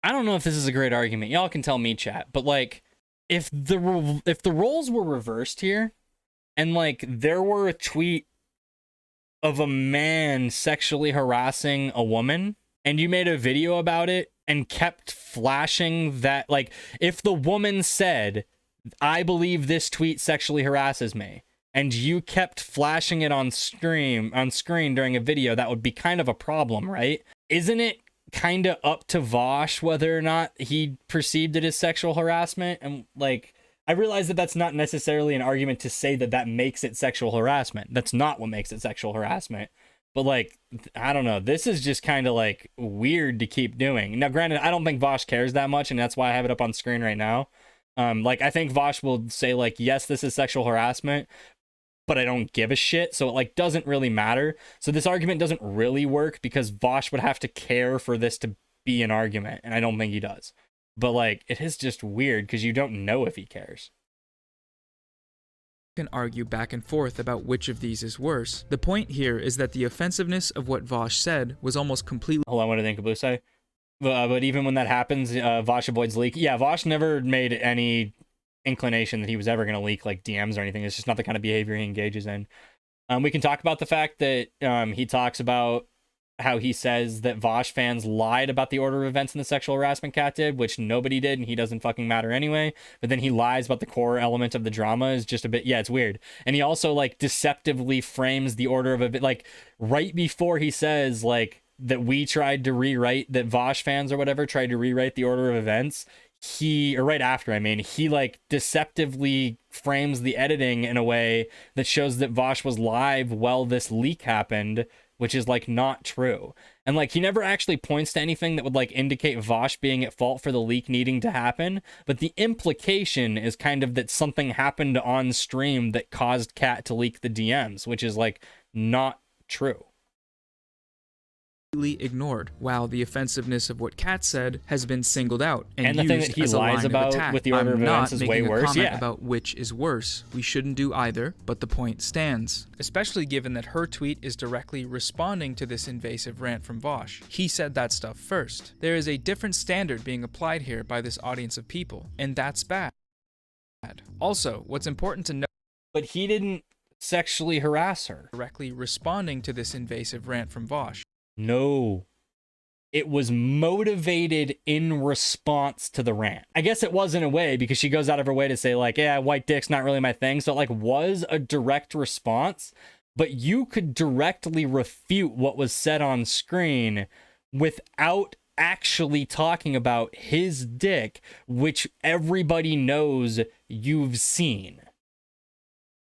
Speaker 1: I don't know if this is a great argument. Y'all can tell me, chat, but, like, if the roles were reversed here, and, like, there were a tweet of a man sexually harassing a woman, and you made a video about it and kept flashing that, like, if the woman said, I believe this tweet sexually harasses me, and you kept flashing it on screen during a video, that would be kind of a problem, right? Isn't it kind of up to Vaush whether or not he perceived it as sexual harassment? And like, I realize that that's not necessarily an argument to say that that makes it sexual harassment. That's not what makes it sexual harassment. But like, I don't know. This is just kind of like weird to keep doing. Now, granted, I don't think Vaush cares that much, and that's why I have it up on screen right now. Like, I think Vaush will say like, yes, this is sexual harassment, but I don't give a shit. So it like doesn't really matter. So this argument doesn't really work because Vaush would have to care for this to be an argument, and I don't think he does. But like, it is just weird because you don't know if he cares.
Speaker 2: Can argue back and forth about which of these is worse. The point here is that the offensiveness of what Vaush said was almost completely—
Speaker 1: Hold on, what did Inkablu say? But even when that happens, Vaush avoids leak. Yeah, Vaush never made any inclination that he was ever going to leak like DMs or anything. It's just not the kind of behavior he engages in. We can talk about the fact that he talks about how he says that Vaush fans lied about the order of events in the sexual harassment Cat did, which nobody did, and he doesn't fucking matter anyway. But then he lies about the core element of the drama is just a bit, yeah, it's weird. And he also like deceptively frames the order of a bit, like right before he says like that we tried to rewrite, that Vaush fans or whatever tried to rewrite the order of events. Or right after, I mean, he like deceptively frames the editing in a way that shows that Vaush was live while this leak happened, which is like not true. And like, he never actually points to anything that would like indicate Vaush being at fault for the leak needing to happen. But the implication is kind of that something happened on stream that caused Cat to leak the DMs, which is like not true.
Speaker 2: Ignored, while the offensiveness of what Kat said has been singled out and
Speaker 1: the
Speaker 2: used
Speaker 1: thing that he
Speaker 2: as a
Speaker 1: lies
Speaker 2: line
Speaker 1: about
Speaker 2: of attack.
Speaker 1: with the order
Speaker 2: I'm
Speaker 1: of
Speaker 2: not
Speaker 1: events is
Speaker 2: making
Speaker 1: way
Speaker 2: a
Speaker 1: worse.
Speaker 2: comment
Speaker 1: Yeah.
Speaker 2: about which is worse. We shouldn't do either, but the point stands. Especially given that her tweet is directly responding to this invasive rant from Vaush. He said that stuff first. There is a different standard being applied here by this audience of people, and that's bad. Also, what's important to note—
Speaker 1: But he didn't sexually harass her.
Speaker 2: Directly responding to this invasive rant from Vaush.
Speaker 1: No. It was motivated in response to the rant. I guess it was in a way because she goes out of her way to say like, yeah, white dick's not really my thing. So it like was a direct response, but you could directly refute what was said on screen without actually talking about his dick, which everybody knows you've seen.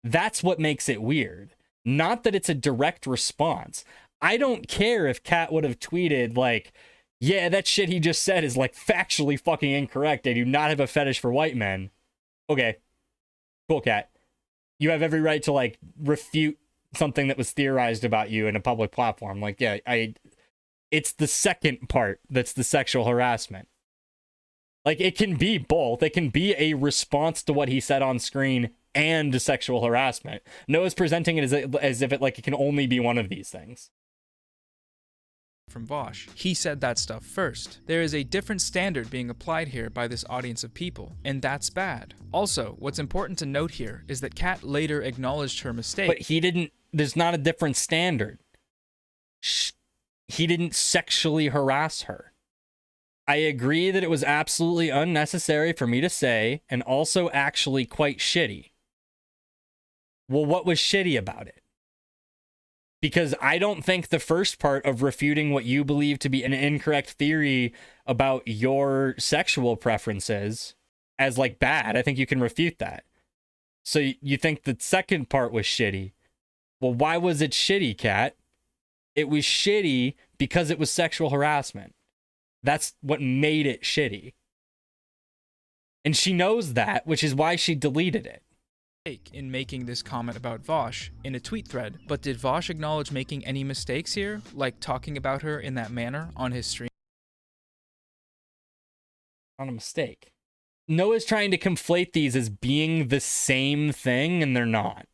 Speaker 1: That's what makes it weird. Not that it's a direct response. I don't care if Kat would have tweeted like, yeah, that shit he just said is like factually fucking incorrect. I do not have a fetish for white men. Okay. Cool, Kat. You have every right to like refute something that was theorized about you in a public platform. Like, yeah, it's the second part that's the sexual harassment. Like, it can be both. It can be a response to what he said on screen and sexual harassment. Noah's presenting it as if it can only be one of these things.
Speaker 2: From Vaush. He said that stuff first. There is a different standard being applied here by this audience of people, and that's bad. Also, what's important to note here is that Kat later acknowledged her mistake.
Speaker 1: But he didn't, there's not a different standard. He didn't sexually harass her. I agree that it was absolutely unnecessary for me to say, and also actually quite shitty. Well, what was shitty about it? Because I don't think the first part of refuting what you believe to be an incorrect theory about your sexual preferences as like bad. I think you can refute that. So you think the second part was shitty. Well, why was it shitty, Kat? It was shitty because it was sexual harassment. That's what made it shitty. And she knows that, which is why she deleted it.
Speaker 2: In making this comment about Vaush in a tweet thread, but did Vaush acknowledge making any mistakes here, like talking about her in that manner on his stream?
Speaker 1: On a mistake. Noah's trying to conflate these as being the same thing, and they're not.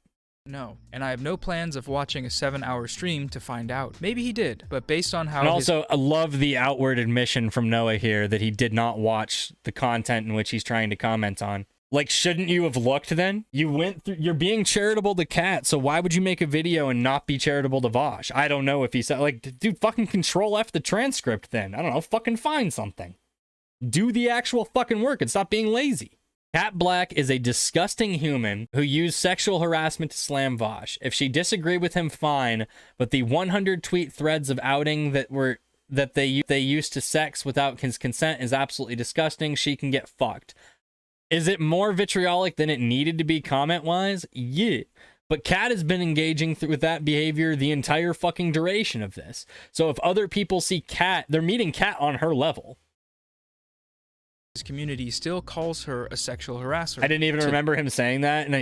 Speaker 2: No, and I have no plans of watching a 7-hour stream to find out. Maybe he did, but based on how—
Speaker 1: And also, I love the outward admission from Noah here that he did not watch the content in which he's trying to comment on. Like, shouldn't you have looked then? You went through, you're being charitable to Kat, so why would you make a video and not be charitable to Vaush? I don't know if he said, like, dude, fucking control F the transcript then. I don't know, fucking find something. Do the actual fucking work and stop being lazy. Cat Black is a disgusting human who used sexual harassment to slam Vaush. If she disagreed with him, fine, but the 100 tweet threads of outing that they used to sex without his consent is absolutely disgusting. She can get fucked. Is it more vitriolic than it needed to be comment-wise? Yeah. But Cat has been engaging with that behavior the entire fucking duration of this. So if other people see Cat, they're meeting Cat on her level.
Speaker 2: His community still calls her a sexual harasser.
Speaker 1: I didn't even remember him saying that, and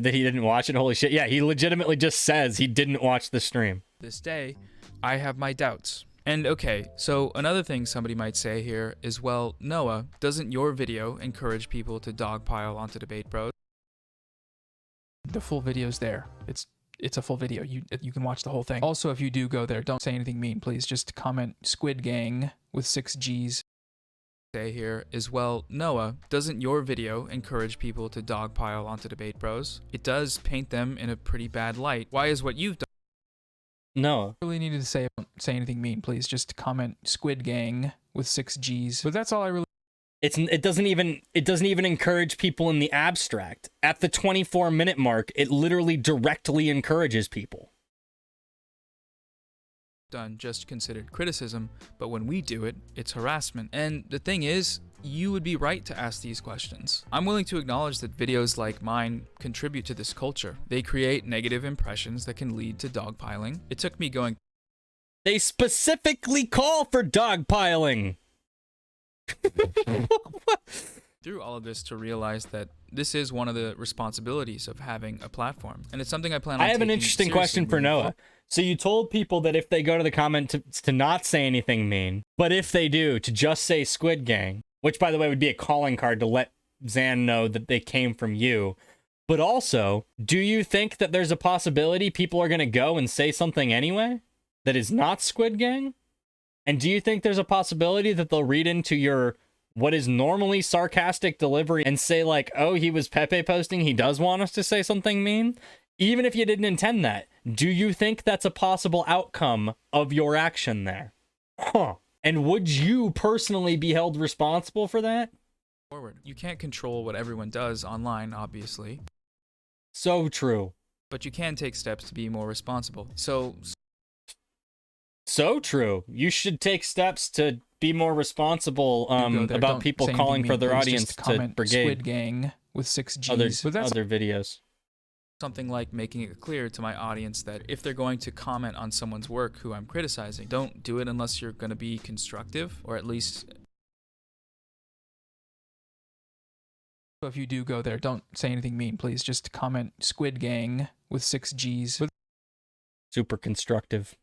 Speaker 1: that he didn't watch it. Holy shit. Yeah, he legitimately just says he didn't watch the stream.
Speaker 2: This day, I have my doubts. And okay, so another thing somebody might say here is, well, Noah, doesn't your video encourage people to dogpile onto Debate Bros?
Speaker 6: The full video's there. It's a full video. You can watch the whole thing. Also, if you do go there, don't say anything mean, please. Just comment Squid Gang with 6 G's.
Speaker 2: Say here is, well, Noah, doesn't your video encourage people to dogpile onto Debate Bros? It does paint them in a pretty bad light. Why is what you've done
Speaker 1: Noah.
Speaker 6: Really needed to say, don't say anything mean, please. Just comment Squid Gang with 6 G's. But that's all I really.
Speaker 1: It doesn't even encourage people in the abstract. At the 24-minute mark, it literally directly encourages people.
Speaker 2: Done just considered criticism, but when we do it, it's harassment. And the thing is, you would be right to ask these questions. I'm willing to acknowledge that videos like mine contribute to this culture. They create negative impressions that can lead to dogpiling. It took me going.
Speaker 1: They specifically call for dogpiling.
Speaker 2: Through all of this to realize that this is one of the responsibilities of having a platform, and it's something I plan on
Speaker 1: I have an
Speaker 2: taking
Speaker 1: interesting
Speaker 2: seriously
Speaker 1: question for
Speaker 2: moving
Speaker 1: Noah.
Speaker 2: forward.
Speaker 1: So you told people that if they go to the comment to not say anything mean, but if they do, to just say Squid Gang, which by the way would be a calling card to let Zan know that they came from you. But also, do you think that there's a possibility people are going to go and say something anyway that is not Squid Gang? And do you think there's a possibility that they'll read into your what is normally sarcastic delivery and say like, oh, he was Pepe posting, he does want us to say something mean? Even if you didn't intend that, do you think that's a possible outcome of your action there? Huh. And would you personally be held responsible for that?
Speaker 2: Forward. You can't control what everyone does online, obviously,
Speaker 1: So true.
Speaker 2: but you can take steps to be more responsible.
Speaker 1: So true. You should take steps to be more responsible
Speaker 6: Go there,
Speaker 1: about
Speaker 6: don't
Speaker 1: people
Speaker 6: say
Speaker 1: calling
Speaker 6: anything
Speaker 1: for
Speaker 6: mean,
Speaker 1: their
Speaker 6: please.
Speaker 1: audience
Speaker 6: Just
Speaker 1: to
Speaker 6: comment
Speaker 1: brigade
Speaker 6: Squid Gang with 6 G's. But that's
Speaker 1: other videos.
Speaker 2: Something like making it clear to my audience that if they're going to comment on someone's work who I'm criticizing, don't do it unless you're going to be constructive, or at least.
Speaker 6: So if you do go there, don't say anything mean, please. Just comment Squid Gang with 6 G's. But
Speaker 1: Super constructive.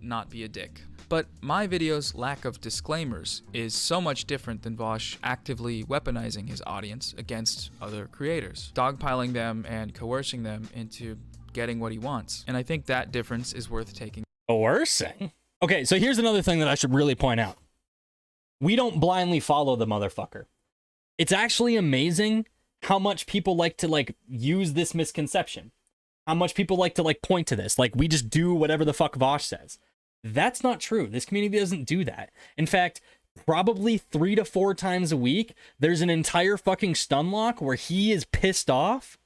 Speaker 2: Not be a dick. But my video's lack of disclaimers is so much different than Vaush actively weaponizing his audience against other creators, dogpiling them and coercing them into getting what he wants. And I think that difference is worth taking.
Speaker 1: Coercing? Okay, so here's another thing that I should really point out. We don't blindly follow the motherfucker. It's actually amazing how much people like to use this misconception. How much people like to point to this. Like we just do whatever the fuck Vaush says. That's not true. This community doesn't do that. In fact, probably 3 to 4 times a week, there's an entire fucking stun lock where he is pissed off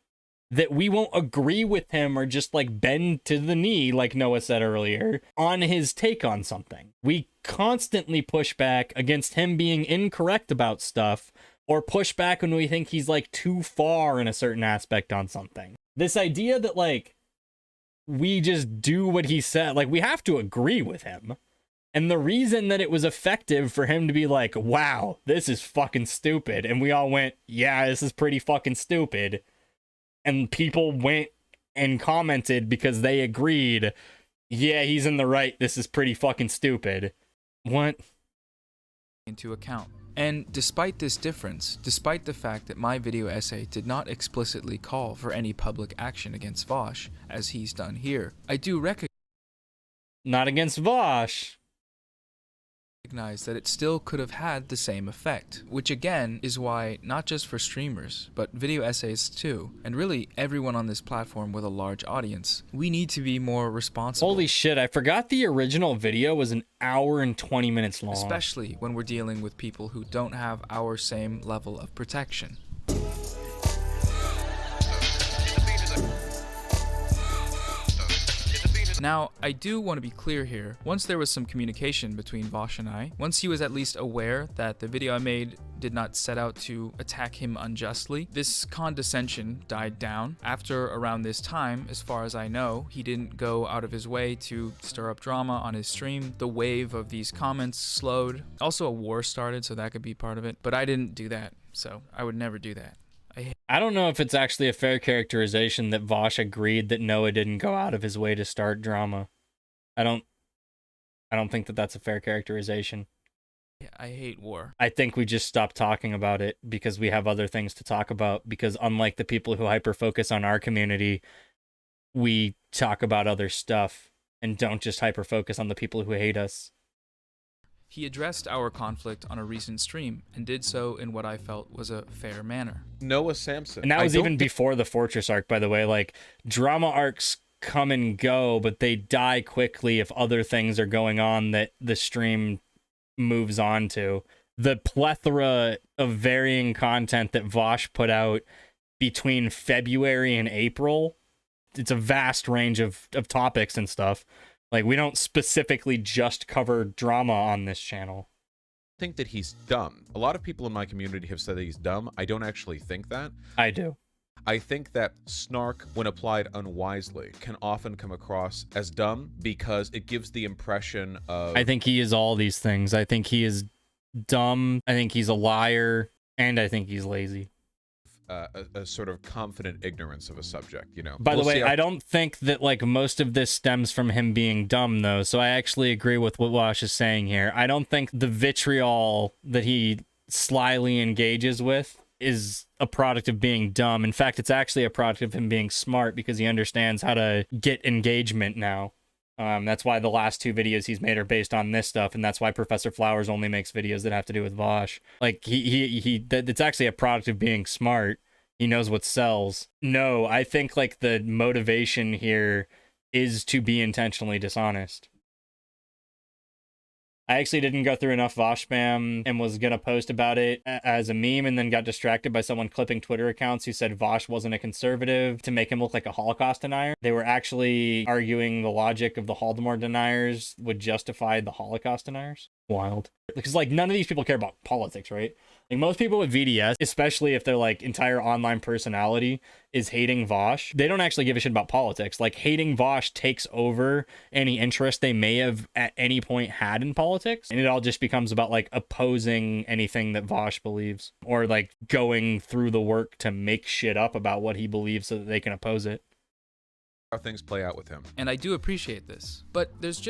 Speaker 1: that we won't agree with him or just bend to the knee, like Noah said earlier, on his take on something. We constantly push back against him being incorrect about stuff, or push back when we think he's too far in a certain aspect on something. This idea that we just do what he said, we have to agree with him. And the reason that it was effective for him to be like, wow, this is fucking stupid, and we all went, yeah, this is pretty fucking stupid, and people went and commented because they agreed, yeah, he's in the right, this is pretty fucking stupid. What?
Speaker 2: Into account. And despite this difference, despite the fact that my video essay did not explicitly call for any public action against Vaush, as he's done here, I do recognize
Speaker 1: Not against Vaush.
Speaker 2: recognize that it still could have had the same effect, which again is why not just for streamers, but video essays too, and really everyone on this platform with a large audience, we need to be more responsible.
Speaker 1: Holy shit, I forgot the original video was an hour and 20 minutes long.
Speaker 2: Especially when we're dealing with people who don't have our same level of protection. Now, I do want to be clear here. Once there was some communication between Vaush and I, once he was at least aware that the video I made did not set out to attack him unjustly, this condescension died down. After around this time, as far as I know, he didn't go out of his way to stir up drama on his stream. The wave of these comments slowed. Also, a war started, so that could be part of it. But I didn't do that, so I would never do that.
Speaker 1: I don't know if it's actually a fair characterization that Vaush agreed that Noah didn't go out of his way to start drama. I don't think that that's a fair characterization.
Speaker 2: I hate war.
Speaker 1: I think we just stopped talking about it because we have other things to talk about, because unlike the people who hyper-focus on our community, we talk about other stuff and don't just hyper-focus on the people who hate us.
Speaker 2: He addressed our conflict on a recent stream and did so in what I felt was a fair manner.
Speaker 3: Noah Samsen.
Speaker 1: And that was even before the Fortress arc, by the way. Like, drama arcs come and go, but they die quickly if other things are going on that the stream moves on to. The plethora of varying content that Vaush put out between February and April, it's a vast range of topics and stuff. Like, we don't specifically just cover drama on this channel.
Speaker 3: I think that he's dumb. A lot of people in my community have said that he's dumb. I don't actually think that.
Speaker 1: I do.
Speaker 3: I think that snark, when applied unwisely, can often come across as dumb because it gives the impression of...
Speaker 1: I think he is all these things. I think he is dumb, I think he's a liar, and I think he's lazy.
Speaker 3: A sort of confident ignorance of a subject, you know.
Speaker 1: By the way, I don't think that, like, most of this stems from him being dumb, though, so I actually agree with what Vaush is saying here. I don't think the vitriol that he slyly engages with is a product of being dumb. In fact, it's actually a product of him being smart, because he understands how to get engagement now. That's why the last two videos he's made are based on this stuff, and that's why Professor Flowers only makes videos that have to do with Vaush. Like, it's actually a product of being smart. He knows what sells. No, I think, like, the motivation here is to be intentionally dishonest. I actually didn't go through enough Vaush spam and was going to post about it as a meme, and then got distracted by someone clipping Twitter accounts who said Vaush wasn't a conservative to make him look like a Holocaust denier. They were actually arguing the logic of the Holodomor deniers would justify the Holocaust deniers. Wild. Because, like, none of these people care about politics, right? Like, most people with VDS, especially if their, like, entire online personality is hating Vaush, they don't actually give a shit about politics. Like, hating Vaush takes over any interest they may have at any point had in politics, and it all just becomes about, like, opposing anything that Vaush believes, or, like, going through the work to make shit up about what he believes so that they can oppose it.
Speaker 3: How things play out with him.
Speaker 2: And I do appreciate this, but there's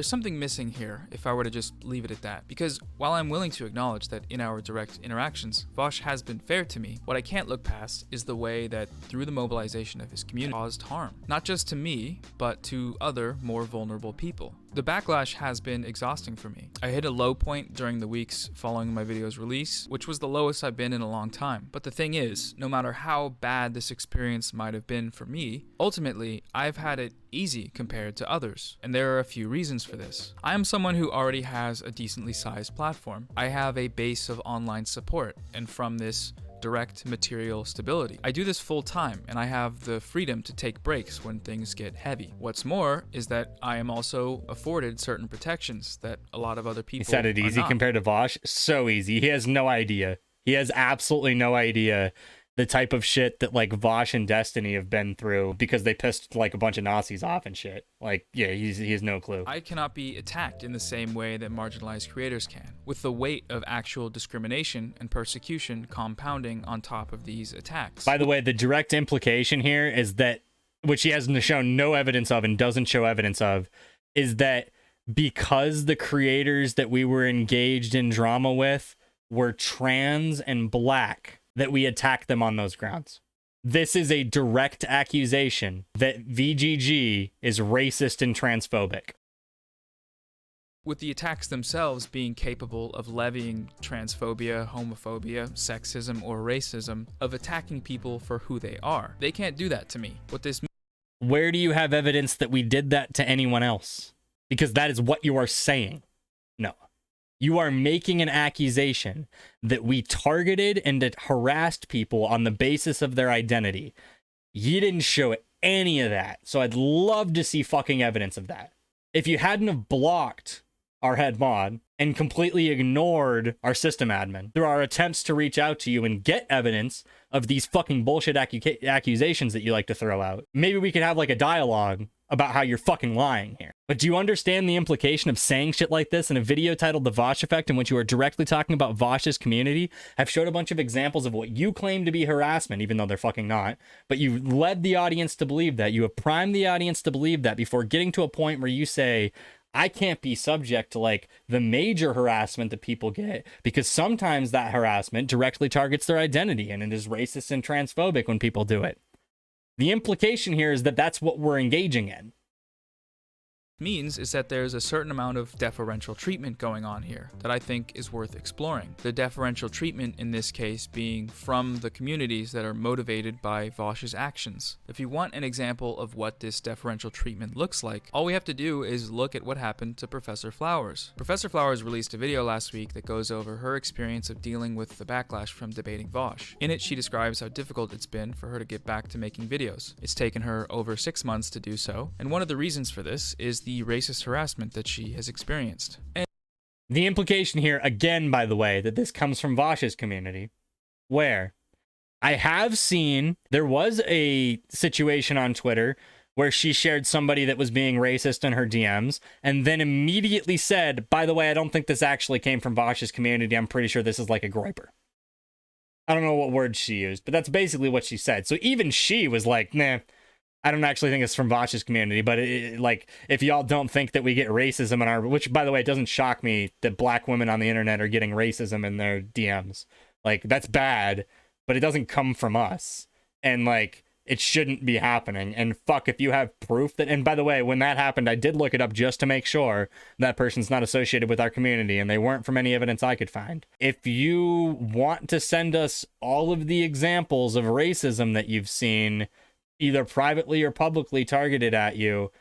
Speaker 2: something missing here if I were to just leave it at that. Because while I'm willing to acknowledge that in our direct interactions, Vaush has been fair to me, what I can't look past is the way that through the mobilization of his community caused harm. Not just to me, but to other more vulnerable people. The backlash has been exhausting for me. I hit a low point during the weeks following my video's release, which was the lowest I've been in a long time. But the thing is, no matter how bad this experience might have been for me, ultimately, I've had it easy compared to others. And there are a few reasons for this. I am someone who already has a decently sized platform. I have a base of online support, and from this, direct material stability. I do this full time, and I have the freedom to take breaks when things get heavy. What's more is that I am also afforded certain protections that a lot of other people
Speaker 1: He said it easy compared to Vaush. So easy. He has no idea. He has absolutely no idea the type of shit that, like, Vaush and Destiny have been through because they pissed, like, a bunch of Nazis off and shit. Like, yeah, he has no clue.
Speaker 2: I cannot be attacked in the same way that marginalized creators can, with the weight of actual discrimination and persecution compounding on top of these attacks.
Speaker 1: By the way, the direct implication here is that, which he has shown no evidence of and doesn't show evidence of, is that because the creators that we were engaged in drama with were trans and black, that we attack them on those grounds. This is a direct accusation that VGG is racist and transphobic.
Speaker 2: with the attacks themselves being capable of levying transphobia, homophobia, sexism, or racism, of attacking people for who they are. They can't do that to me. What this
Speaker 1: Where do you have evidence that we did that to anyone else? Because that is what you are saying. No. You are making an accusation that we targeted and that harassed people on the basis of their identity. You didn't show any of that. So I'd love to see fucking evidence of that. If you hadn't have blocked our head mod and completely ignored our system admin through our attempts to reach out to you and get evidence of these fucking bullshit accusations that you like to throw out, maybe we could have like a dialogue about how you're fucking lying here. But do you understand the implication of saying shit like this in a video titled The Vaush Effect, in which you are directly talking about Vaush's community? I've showed a bunch of examples of what you claim to be harassment, even though they're fucking not. But you led the audience to believe that. You have primed the audience to believe that before getting to a point where you say, I can't be subject to like the major harassment that people get, because sometimes that harassment directly targets their identity and it is racist and transphobic when people do it. The implication here is that that's what we're engaging in.
Speaker 2: means is that there's a certain amount of deferential treatment going on here that I think is worth exploring. The deferential treatment in this case being from the communities that are motivated by Vaush's actions. If you want an example of what this deferential treatment looks like, all we have to do is look at what happened to Professor Flowers. Professor Flowers released a video last week that goes over her experience of dealing with the backlash from debating Vaush. In it, she describes how difficult it's been for her to get back to making videos. It's taken her over 6 months to do so, and one of the reasons for this is the racist harassment that she has experienced. And
Speaker 1: the implication here, again, by the way, that this comes from Vaush's community, where I have seen there was a situation on Twitter where she shared somebody that was being racist in her DMs and then immediately said, by the way, I don't think this actually came from Vaush's community. I'm pretty sure this is like a groiper. I don't know what words she used, but that's basically what she said. So even she was like, nah, I don't actually think it's from Vaush's community, but like, if y'all don't think that we get racism in our, which by the way, it doesn't shock me that black women on the internet are getting racism in their DMs. Like, that's bad, but it doesn't come from us. And like, it shouldn't be happening. And fuck, if you have proof that, and by the way, when that happened, I did look it up just to make sure that person's not associated with our community, and they weren't from any evidence I could find. If you want to send us all of the examples of racism that you've seen, either privately or publicly targeted at you,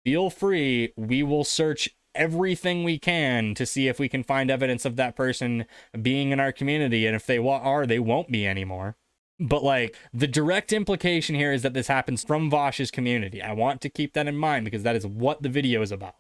Speaker 1: feel free. We will search everything we can to see if we can find evidence of that person being in our community. And if they are, they won't be anymore. But like, the direct implication here is that this happens from Vaush's community. I want to keep that in mind because that is what the video is about.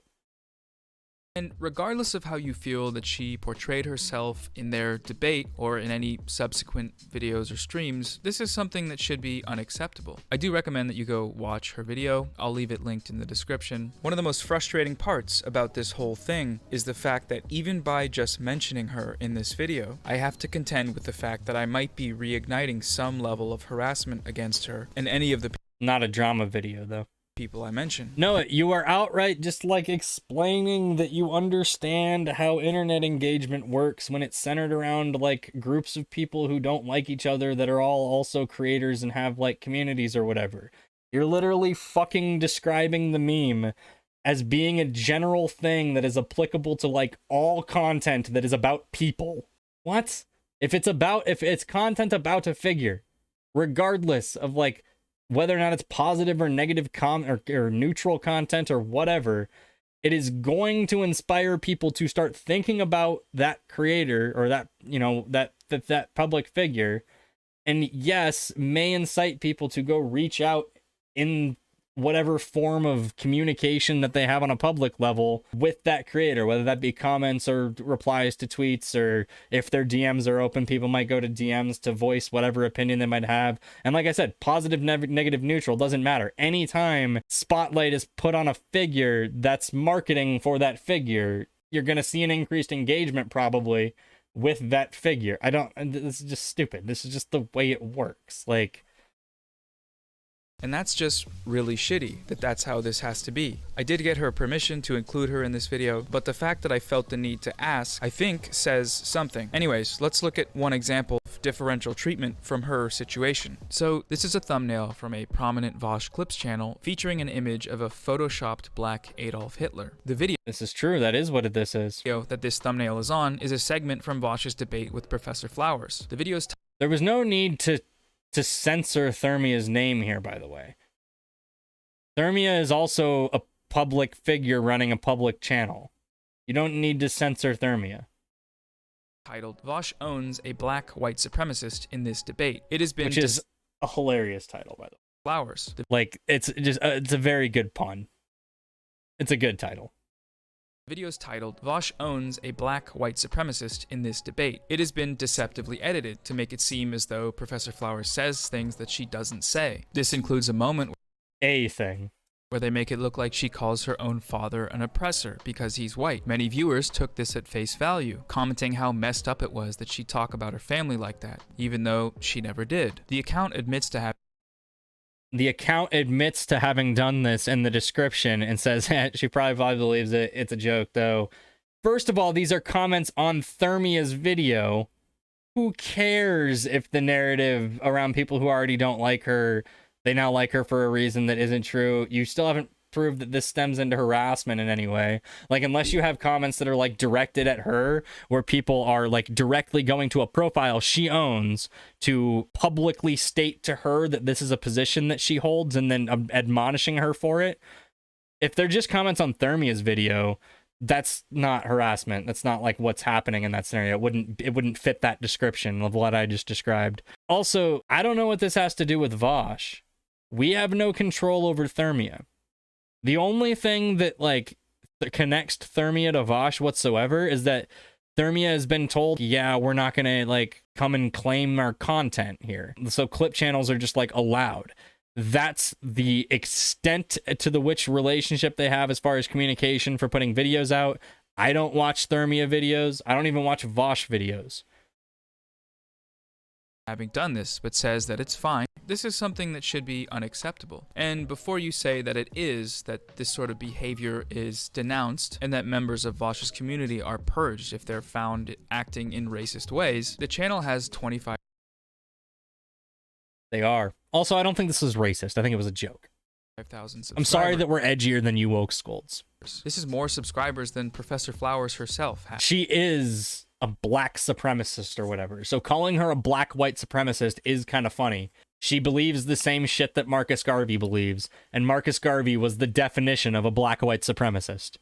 Speaker 2: And regardless of how you feel that she portrayed herself in their debate or in any subsequent videos or streams, this is something that should be unacceptable. I do recommend that you go watch her video. I'll leave it linked in the description. One of the most frustrating parts about this whole thing is the fact that even by just mentioning her in this video, I have to contend with the fact that I might be reigniting some level of harassment against her and any of the
Speaker 1: Not a drama video, though.
Speaker 2: people I mentioned.
Speaker 1: No, you are outright just like explaining that you understand how internet engagement works when it's centered around like groups of people who don't like each other that are all also creators and have like communities or whatever. You're literally fucking describing the meme as being a general thing that is applicable to like all content that is about people. What? If it's content about a figure, regardless of like whether or not it's positive or negative or neutral content or whatever, it is going to inspire people to start thinking about that creator or that, you know, that public figure. And yes, may incite people to go reach out in whatever form of communication that they have on a public level with that creator, whether that be comments or replies to tweets, or if their DMs are open, people might go to DMs to voice whatever opinion they might have. And like I said, positive, negative, neutral, doesn't matter. Anytime spotlight is put on a figure that's marketing for that figure, you're going to see an increased engagement probably with that figure. This is just stupid. This is just the way it works. Like,
Speaker 2: and that's just really shitty that that's how this has to be. I did get her permission to include her in this video, but the fact that I felt the need to ask, I think, says something. Anyways, let's look at one example. of differential treatment from her situation. So this is a thumbnail from a prominent Vaush Clips channel featuring an image of a photoshopped black Adolf Hitler. The video
Speaker 1: This is true. That is what this is.
Speaker 2: that this thumbnail is on is a segment from Vaush's debate with Professor Flowers. The video's
Speaker 1: There was no need to censor Thermia's name here, by the way. Thermia is also a public figure running a public channel. You don't need to censor Thermia.
Speaker 2: titled "Vaush owns a black white supremacist in this debate." It has been
Speaker 1: Which is a hilarious title, by the way.
Speaker 2: Flowers. The
Speaker 1: Like, it's just, it's a very good pun. It's a good title.
Speaker 2: video is titled "Vaush owns a black white supremacist in this debate." It has been deceptively edited to make it seem as though Professor Flowers says things that she doesn't say. This includes a moment
Speaker 1: A thing.
Speaker 2: where they make it look like she calls her own father an oppressor because he's white. Many viewers took this at face value, commenting how messed up it was that she talk about her family like that, even though she never did. The account admits to having done this in the description and says she probably believes it. It's a joke, though. First of all, these are comments on Thermia's video. Who cares if the narrative around people who already don't like her, they now like her for a reason that isn't true? You still haven't proved that this stems into harassment in any way. Like, unless you have comments that are like directed at her, where people are like directly going to a profile she owns to publicly state to her that this is a position that she holds and then admonishing her for it. If they're just comments on Thermia's video, that's not harassment. That's not like what's happening in that scenario. It wouldn't fit that description of what I just described. Also, I don't know what this has to do with Vaush. We have no control over Thermia. The only thing that like connects Thermia to Vaush whatsoever is that Thermia has been told, yeah, we're not gonna like come and claim our content here. So clip channels are just like allowed. That's the extent to the which relationship they have as far as communication for putting videos out. I don't watch Thermia videos. I don't even watch Vaush videos. having done this, but says that it's fine. This is something that should be unacceptable. And before you say that it is, that this sort of behavior is denounced, and that members of Vaush's community are purged if they're found acting in racist ways, the channel has 25.
Speaker 1: They are. Also, I don't think this was racist. I think it was a joke.
Speaker 2: 5,000 subscribers.
Speaker 1: I'm sorry that we're edgier than you woke scolds.
Speaker 2: This is more subscribers than Professor Flowers herself has.
Speaker 1: She is a black supremacist or whatever. So calling her a black white supremacist is kind of funny. She believes the same shit that Marcus Garvey believes, and Marcus Garvey was the definition of a black white supremacist.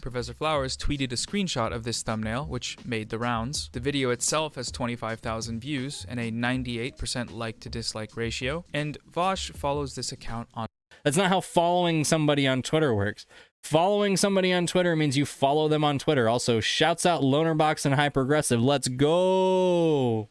Speaker 2: Professor Flowers tweeted a screenshot of this thumbnail, which made the rounds. The video itself has 25,000 views and a 98% like to dislike ratio, and Vaush follows this account on.
Speaker 1: That's not how following somebody on Twitter works. Following somebody on Twitter means you follow them on Twitter. Also, shouts out Lonerbox and Hyperaggressive. Let's go!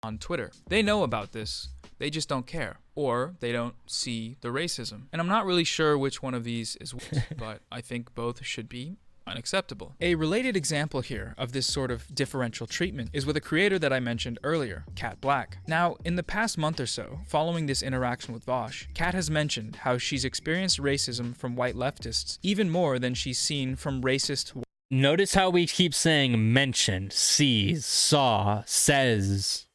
Speaker 2: On Twitter. They know about this. They just don't care. Or they don't see the racism. And I'm not really sure which one of these is which, but I think both should be unacceptable. A related example here of this sort of differential treatment is with a creator that I mentioned earlier, Cat Black. Now, in the past month or so, following this interaction with Vaush, Cat has mentioned how she's experienced racism from white leftists even more than she's seen from racist.
Speaker 1: Notice how we keep saying mentioned, sees, saw, says.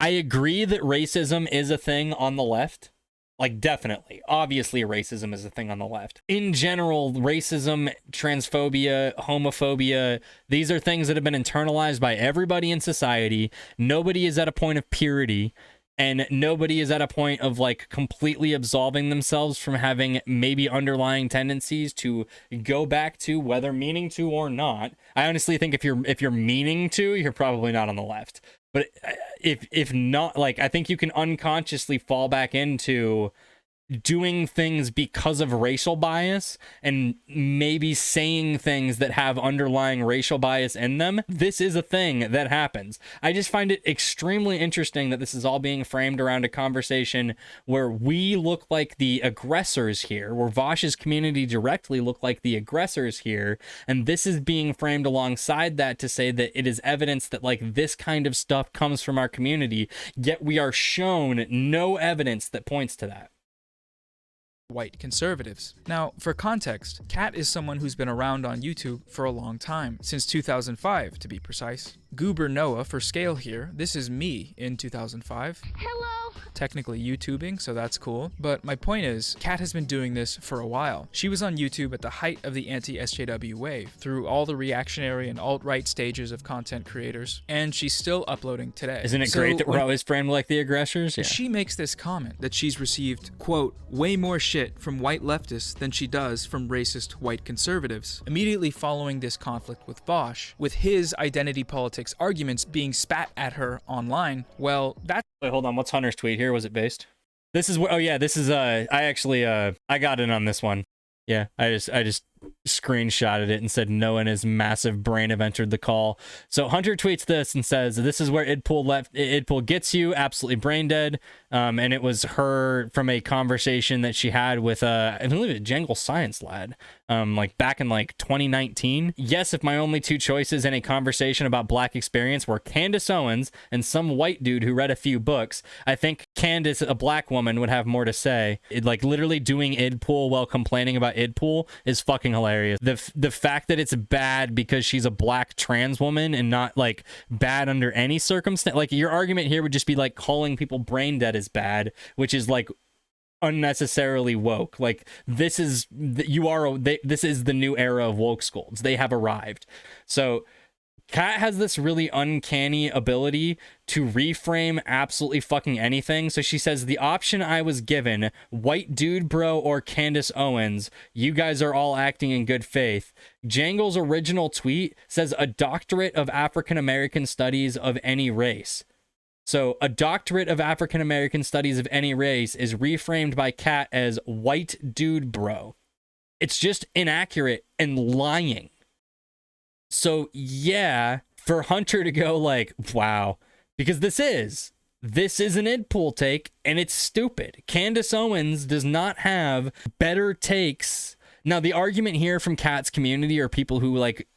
Speaker 1: I agree that racism is a thing on the left. Like, definitely. Obviously, racism is a thing on the left. In general, racism, transphobia, homophobia, these are things that have been internalized by everybody in society. Nobody is at a point of purity, and nobody is at a point of, like, completely absolving themselves from having maybe underlying tendencies to go back to, whether meaning to or not. I honestly think if you're meaning to, you're probably not on the left. But if not, like, I think you can unconsciously fall back into doing things because of racial bias and maybe saying things that have underlying racial bias in them. This is a thing that happens. I just find it extremely interesting that this is all being framed around a conversation where we look like the aggressors here, where Vaush's community directly look like the aggressors here, and this is being framed alongside that to say that it is evidence that, like, this kind of stuff comes from our community, yet we are shown no evidence that points to that.
Speaker 2: white conservatives. Now, for context, Kat is someone who's been around on YouTube for a long time, since 2005 to be precise. Goober Noah for scale here. This is me in 2005.
Speaker 8: Hello.
Speaker 2: Technically YouTubing, so that's cool. But my point is, Kat has been doing this for a while. She was on YouTube at the height of the anti-SJW wave, through all the reactionary and alt-right stages of content creators, and she's still uploading today.
Speaker 1: Isn't it great that we're always framed like the aggressors? Yeah.
Speaker 2: She makes this comment that she's received, quote, way more shit from white leftists than she does from racist white conservatives. Immediately following this conflict with Vaush, with his identity politics arguments being spat at her online, well, that's...
Speaker 1: Wait, hold on. What's Hunter's tweet here? Was it based? This is where... Oh, yeah, this is... I actually... I got in on this one. Yeah, I just screenshotted it and said no in his massive brain have entered the call. So Hunter tweets this and says, this is where idpool gets you, absolutely brain dead. And it was her from a conversation that she had with I believe a Jangle Science lad, like back in like 2019. Yes, if my only two choices in a conversation about black experience were Candace Owens and some white dude who read a few books, I think Candace, a black woman, would have more to say. Like literally doing idpool while complaining about idpool is fucking hilarious. The fact that it's bad because she's a black trans woman and not like bad under any circumstance. Like your argument here would just be like calling people brain dead is bad, which is like unnecessarily woke. Like this is this is the new era of woke schools. They have arrived. So Kat has this really uncanny ability to reframe absolutely fucking anything. So she says, the option I was given, white dude bro or Candace Owens, you guys are all acting in good faith. Jangle's original tweet says a doctorate of African American studies of any race. So a doctorate of African American studies of any race is reframed by Kat as white dude bro. It's just inaccurate and lying. So yeah, for Hunter to go like, wow, because this is an idpool take and it's stupid. Candace Owens does not have better takes. Now the argument here from Kat's community or people who like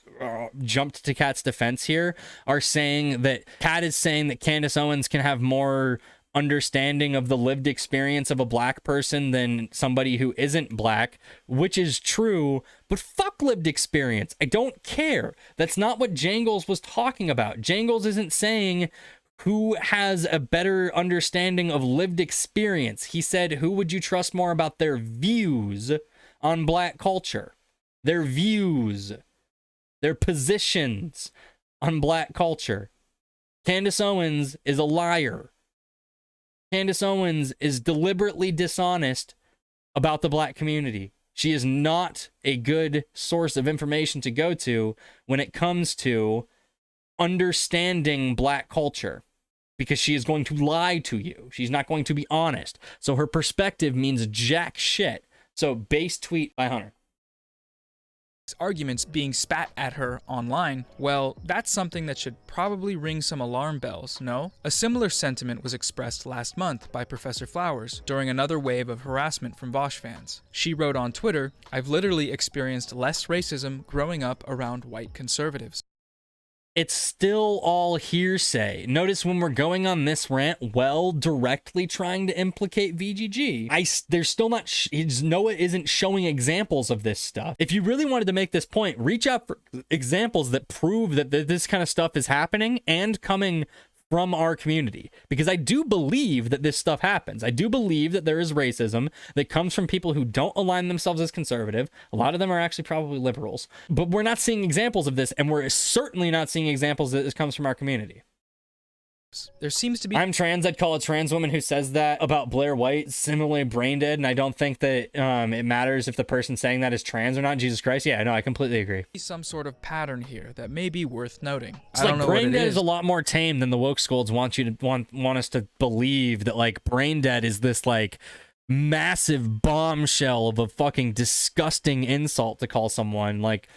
Speaker 1: jumped to Kat's defense here are saying that Kat is saying that Candace Owens can have more understanding of the lived experience of a black person than somebody who isn't black, which is true, but fuck lived experience. I don't care. That's not what Jangles was talking about. Jangles isn't saying who has a better understanding of lived experience. He said, who would you trust more about their views on black culture? Their views, their positions on black culture. Candace Owens is a liar. Candace Owens is deliberately dishonest about the black community. She is not a good source of information to go to when it comes to understanding black culture, because she is going to lie to you. She's not going to be honest. So her perspective means jack shit. So base tweet by Hunter.
Speaker 2: Arguments being spat at her online, well, that's something that should probably ring some alarm bells, no? A similar sentiment was expressed last month by Professor Flowers during another wave of harassment from Vaush fans. She wrote on Twitter, I've literally experienced less racism growing up around white conservatives.
Speaker 1: It's still all hearsay. Notice when we're going on this rant, directly trying to implicate VGG, there's still not, Noah isn't showing examples of this stuff. If you really wanted to make this point, reach out for examples that prove that this kind of stuff is happening and coming from our community, because I do believe that this stuff happens. I do believe that there is racism that comes from people who don't align themselves as conservative. A lot of them are actually probably liberals, but we're not seeing examples of this, and we're certainly not seeing examples that this comes from our community.
Speaker 2: There seems to be...
Speaker 1: I'm trans. I'd call a trans woman who says that about Blair White similarly brain dead, and I don't think that it matters if the person saying that is trans or not. Jesus Christ. Yeah, no, I completely agree.
Speaker 2: Some sort of pattern here that may be worth noting.
Speaker 1: It's like brain dead is a lot more tame than the woke scolds want you to want us to believe, that like brain dead is this like massive bombshell of a fucking disgusting insult to call someone. Like,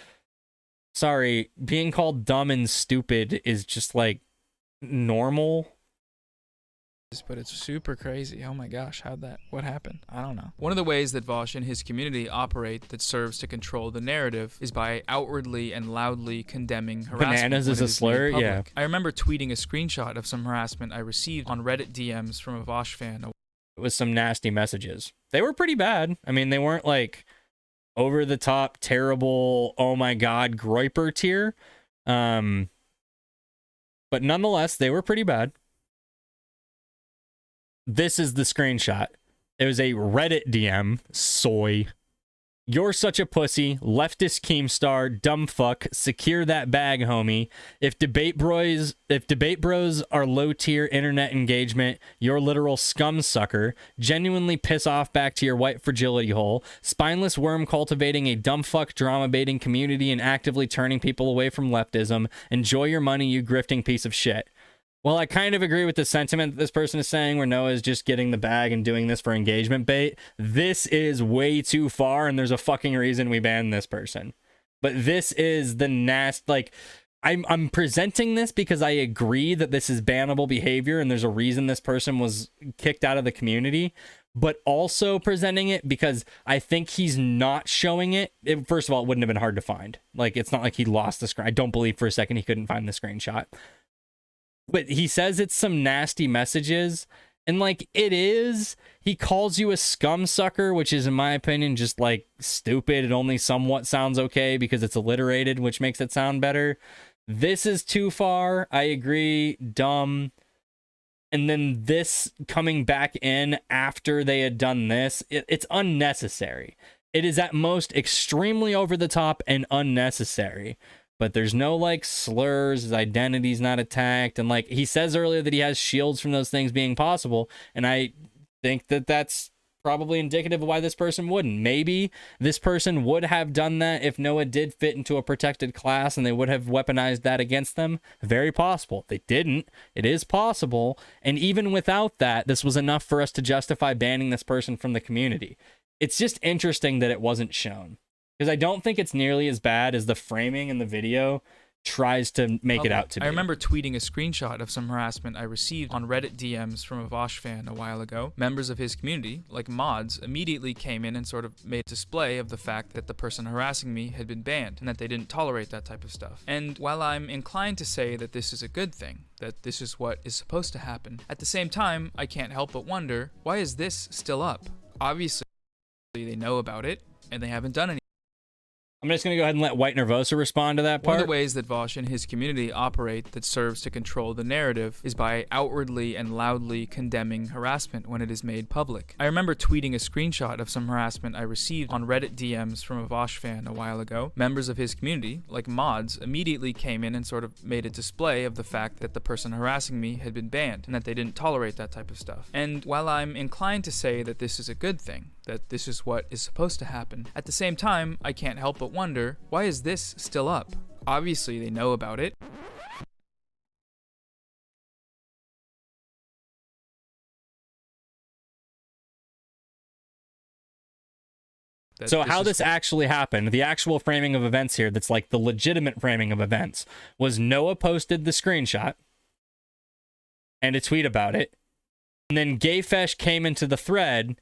Speaker 1: sorry, being called dumb and stupid is just like normal.
Speaker 2: But it's super crazy. Oh my gosh, what happened? I don't know. One of the ways that Vaush and his community operate that serves to control the narrative is by outwardly and loudly condemning harassment.
Speaker 1: Bananas is a slur? Yeah.
Speaker 2: I remember tweeting a screenshot of some harassment I received on Reddit DMs from a Vaush fan
Speaker 1: It was some nasty messages. They were pretty bad. I mean, they weren't like over the top, terrible, oh my God, Groiper tier. But nonetheless, they were pretty bad. This is the screenshot. It was a Reddit DM. Soy. You're such a pussy. Leftist Keemstar. Dumb fuck. Secure that bag, homie. If debate bros are low tier internet engagement, you're literal scum sucker. Genuinely piss off back to your white fragility hole. Spineless worm cultivating a dumb fuck drama baiting community and actively turning people away from leftism. Enjoy your money, you grifting piece of shit. Well, I kind of agree with the sentiment that this person is saying, where Noah is just getting the bag and doing this for engagement bait. This is way too far, and there's a fucking reason we banned this person. But this is the like, I'm presenting this because I agree that this is bannable behavior, and there's a reason this person was kicked out of the community. But also presenting it because I think he's not showing it. First of all, it wouldn't have been hard to find. Like, it's not like he lost the screen. I don't believe for a second he couldn't find the screenshot. But he says it's some nasty messages, and like it is. He calls you a scum sucker, which is in my opinion just like stupid. It only somewhat sounds okay because it's alliterated, which makes it sound better. This is too far. I agree. Dumb. And then this coming back in after they had done this, it's unnecessary. It is at most extremely over the top and unnecessary. But there's no like slurs, his identity's not attacked, and like he says earlier that he has shields from those things being possible, and I think that that's probably indicative of why this person wouldn't. Maybe this person would have done that if Noah did fit into a protected class and they would have weaponized that against them. Very possible. They didn't. It is possible, and even without that, this was enough for us to justify banning this person from the community. It's just interesting that it wasn't shown. Because I don't think it's nearly as bad as the framing in the video tries to make it out to be.
Speaker 2: I remember tweeting a screenshot of some harassment I received on Reddit DMs from a Vaush fan a while ago. Members of his community, like mods, immediately came in and sort of made a display of the fact that the person harassing me had been banned and that they didn't tolerate that type of stuff. And while I'm inclined to say that this is a good thing, that this is what is supposed to happen, at the same time, I can't help but wonder, why is this still up? Obviously, they know about it, and they haven't done anything.
Speaker 1: I'm just going to go ahead and let White Nervosa respond to that part.
Speaker 2: One of the ways that Vaush and his community operate that serves to control the narrative is by outwardly and loudly condemning harassment when it is made public. I remember tweeting a screenshot of some harassment I received on Reddit DMs from a Vaush fan a while ago. Members of his community, like mods, immediately came in and sort of made a display of the fact that the person harassing me had been banned and that they didn't tolerate that type of stuff. And while I'm inclined to say that this is a good thing, that this is what is supposed to happen, at the same time, I can't help but wonder, why is this still up? Obviously, they know about it.
Speaker 1: So how this actually happened, the actual framing of events here, that's like the legitimate framing of events, was Noah posted the screenshot and a tweet about it, and then Gayfesh came into the thread,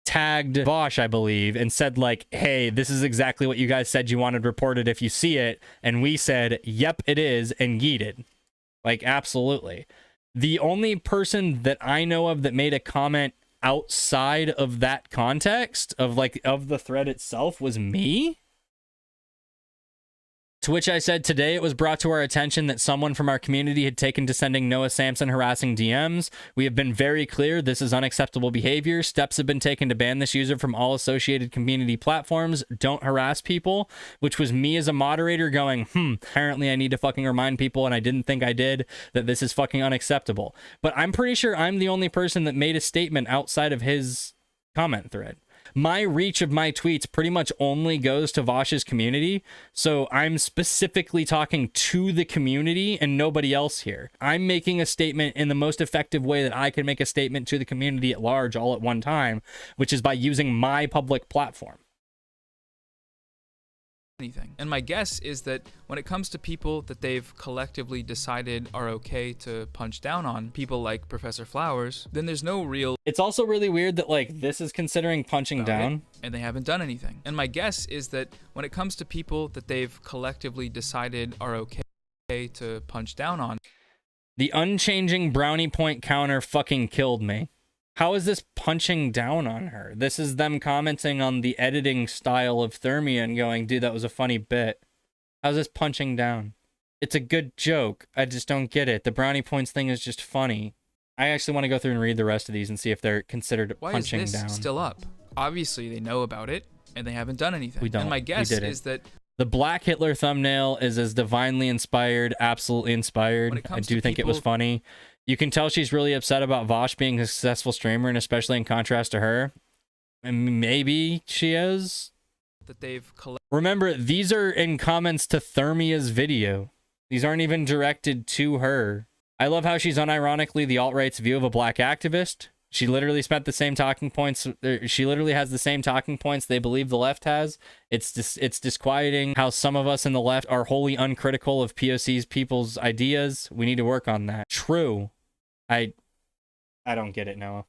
Speaker 1: tagged Vaush, I believe, and said like, hey, this is exactly what you guys said you wanted reported if you see it, and we said, yep, it is, and yeeted. Like, absolutely. The only person that I know of that made a comment outside of that context of like of the thread itself was me. To which I said, today it was brought to our attention that someone from our community had taken to sending Noah Samsen harassing DMs. We have been very clear this is unacceptable behavior. Steps have been taken to ban this user from all associated community platforms. Don't harass people. Which was me as a moderator going, apparently I need to fucking remind people, and I didn't think I did, that this is fucking unacceptable. But I'm pretty sure I'm the only person that made a statement outside of his comment thread. My reach of my tweets pretty much only goes to Vaush's community, so I'm specifically talking to the community and nobody else here. I'm making a statement in the most effective way that I can make a statement to the community at large all at one time, which is by using my public platform.
Speaker 2: Anything. And my guess is that when it comes to people that they've collectively decided are okay to punch down on, people like Professor Flowers, then there's no real...
Speaker 1: It's also really weird that like this is considering punching down.
Speaker 2: And they haven't done anything. And my guess is that when it comes to people that they've collectively decided are okay to punch down on...
Speaker 1: The unchanging brownie point counter fucking killed me. How is this punching down on her? This is them commenting on the editing style of Thermia and going, dude, that was a funny bit. How's this punching down? It's a good joke. I just don't get it. The brownie points thing is just funny. I actually want to go through and read the rest of these and see if they're considered punching down.
Speaker 2: Why is this still up? Obviously, they know about it, and they haven't done anything.
Speaker 1: We don't.
Speaker 2: And my guess is that
Speaker 1: the Black Hitler thumbnail is as divinely inspired, absolutely inspired. I do think it was funny. You can tell she's really upset about Vaush being a successful streamer, and especially in contrast to her. And maybe she is.
Speaker 2: That they've
Speaker 1: Remember, these are in comments to Thermia's video. These aren't even directed to her. I love how she's unironically the alt-right's view of a black activist. She literally spent the same talking points. She literally has the same talking points they believe the left has. It's disquieting how some of us in the left are wholly uncritical of POC's people's ideas. We need to work on that. True. I don't get it, Noah.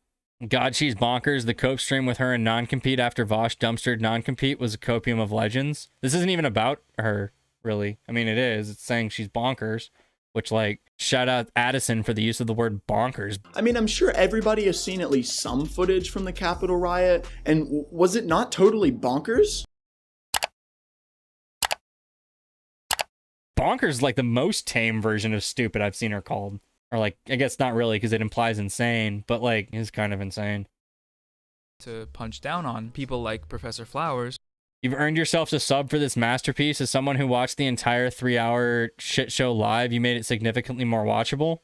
Speaker 1: God, she's bonkers. The cope stream with her and non-compete after Vaush dumpstered non-compete was a copium of legends. This isn't even about her, really. I mean, it is. It's saying she's bonkers. Which, like, shout out Addison for the use of the word bonkers.
Speaker 8: I mean, I'm sure everybody has seen at least some footage from the Capitol riot, and was it not totally bonkers?
Speaker 1: Bonkers is like the most tame version of stupid I've seen her called. Or, like, I guess not really, because it implies insane, but, like, it's kind of insane.
Speaker 2: To punch down on people like Professor Flowers.
Speaker 1: You've earned yourself a sub for this masterpiece. As someone who watched the entire 3-hour shit show live, you made it significantly more watchable.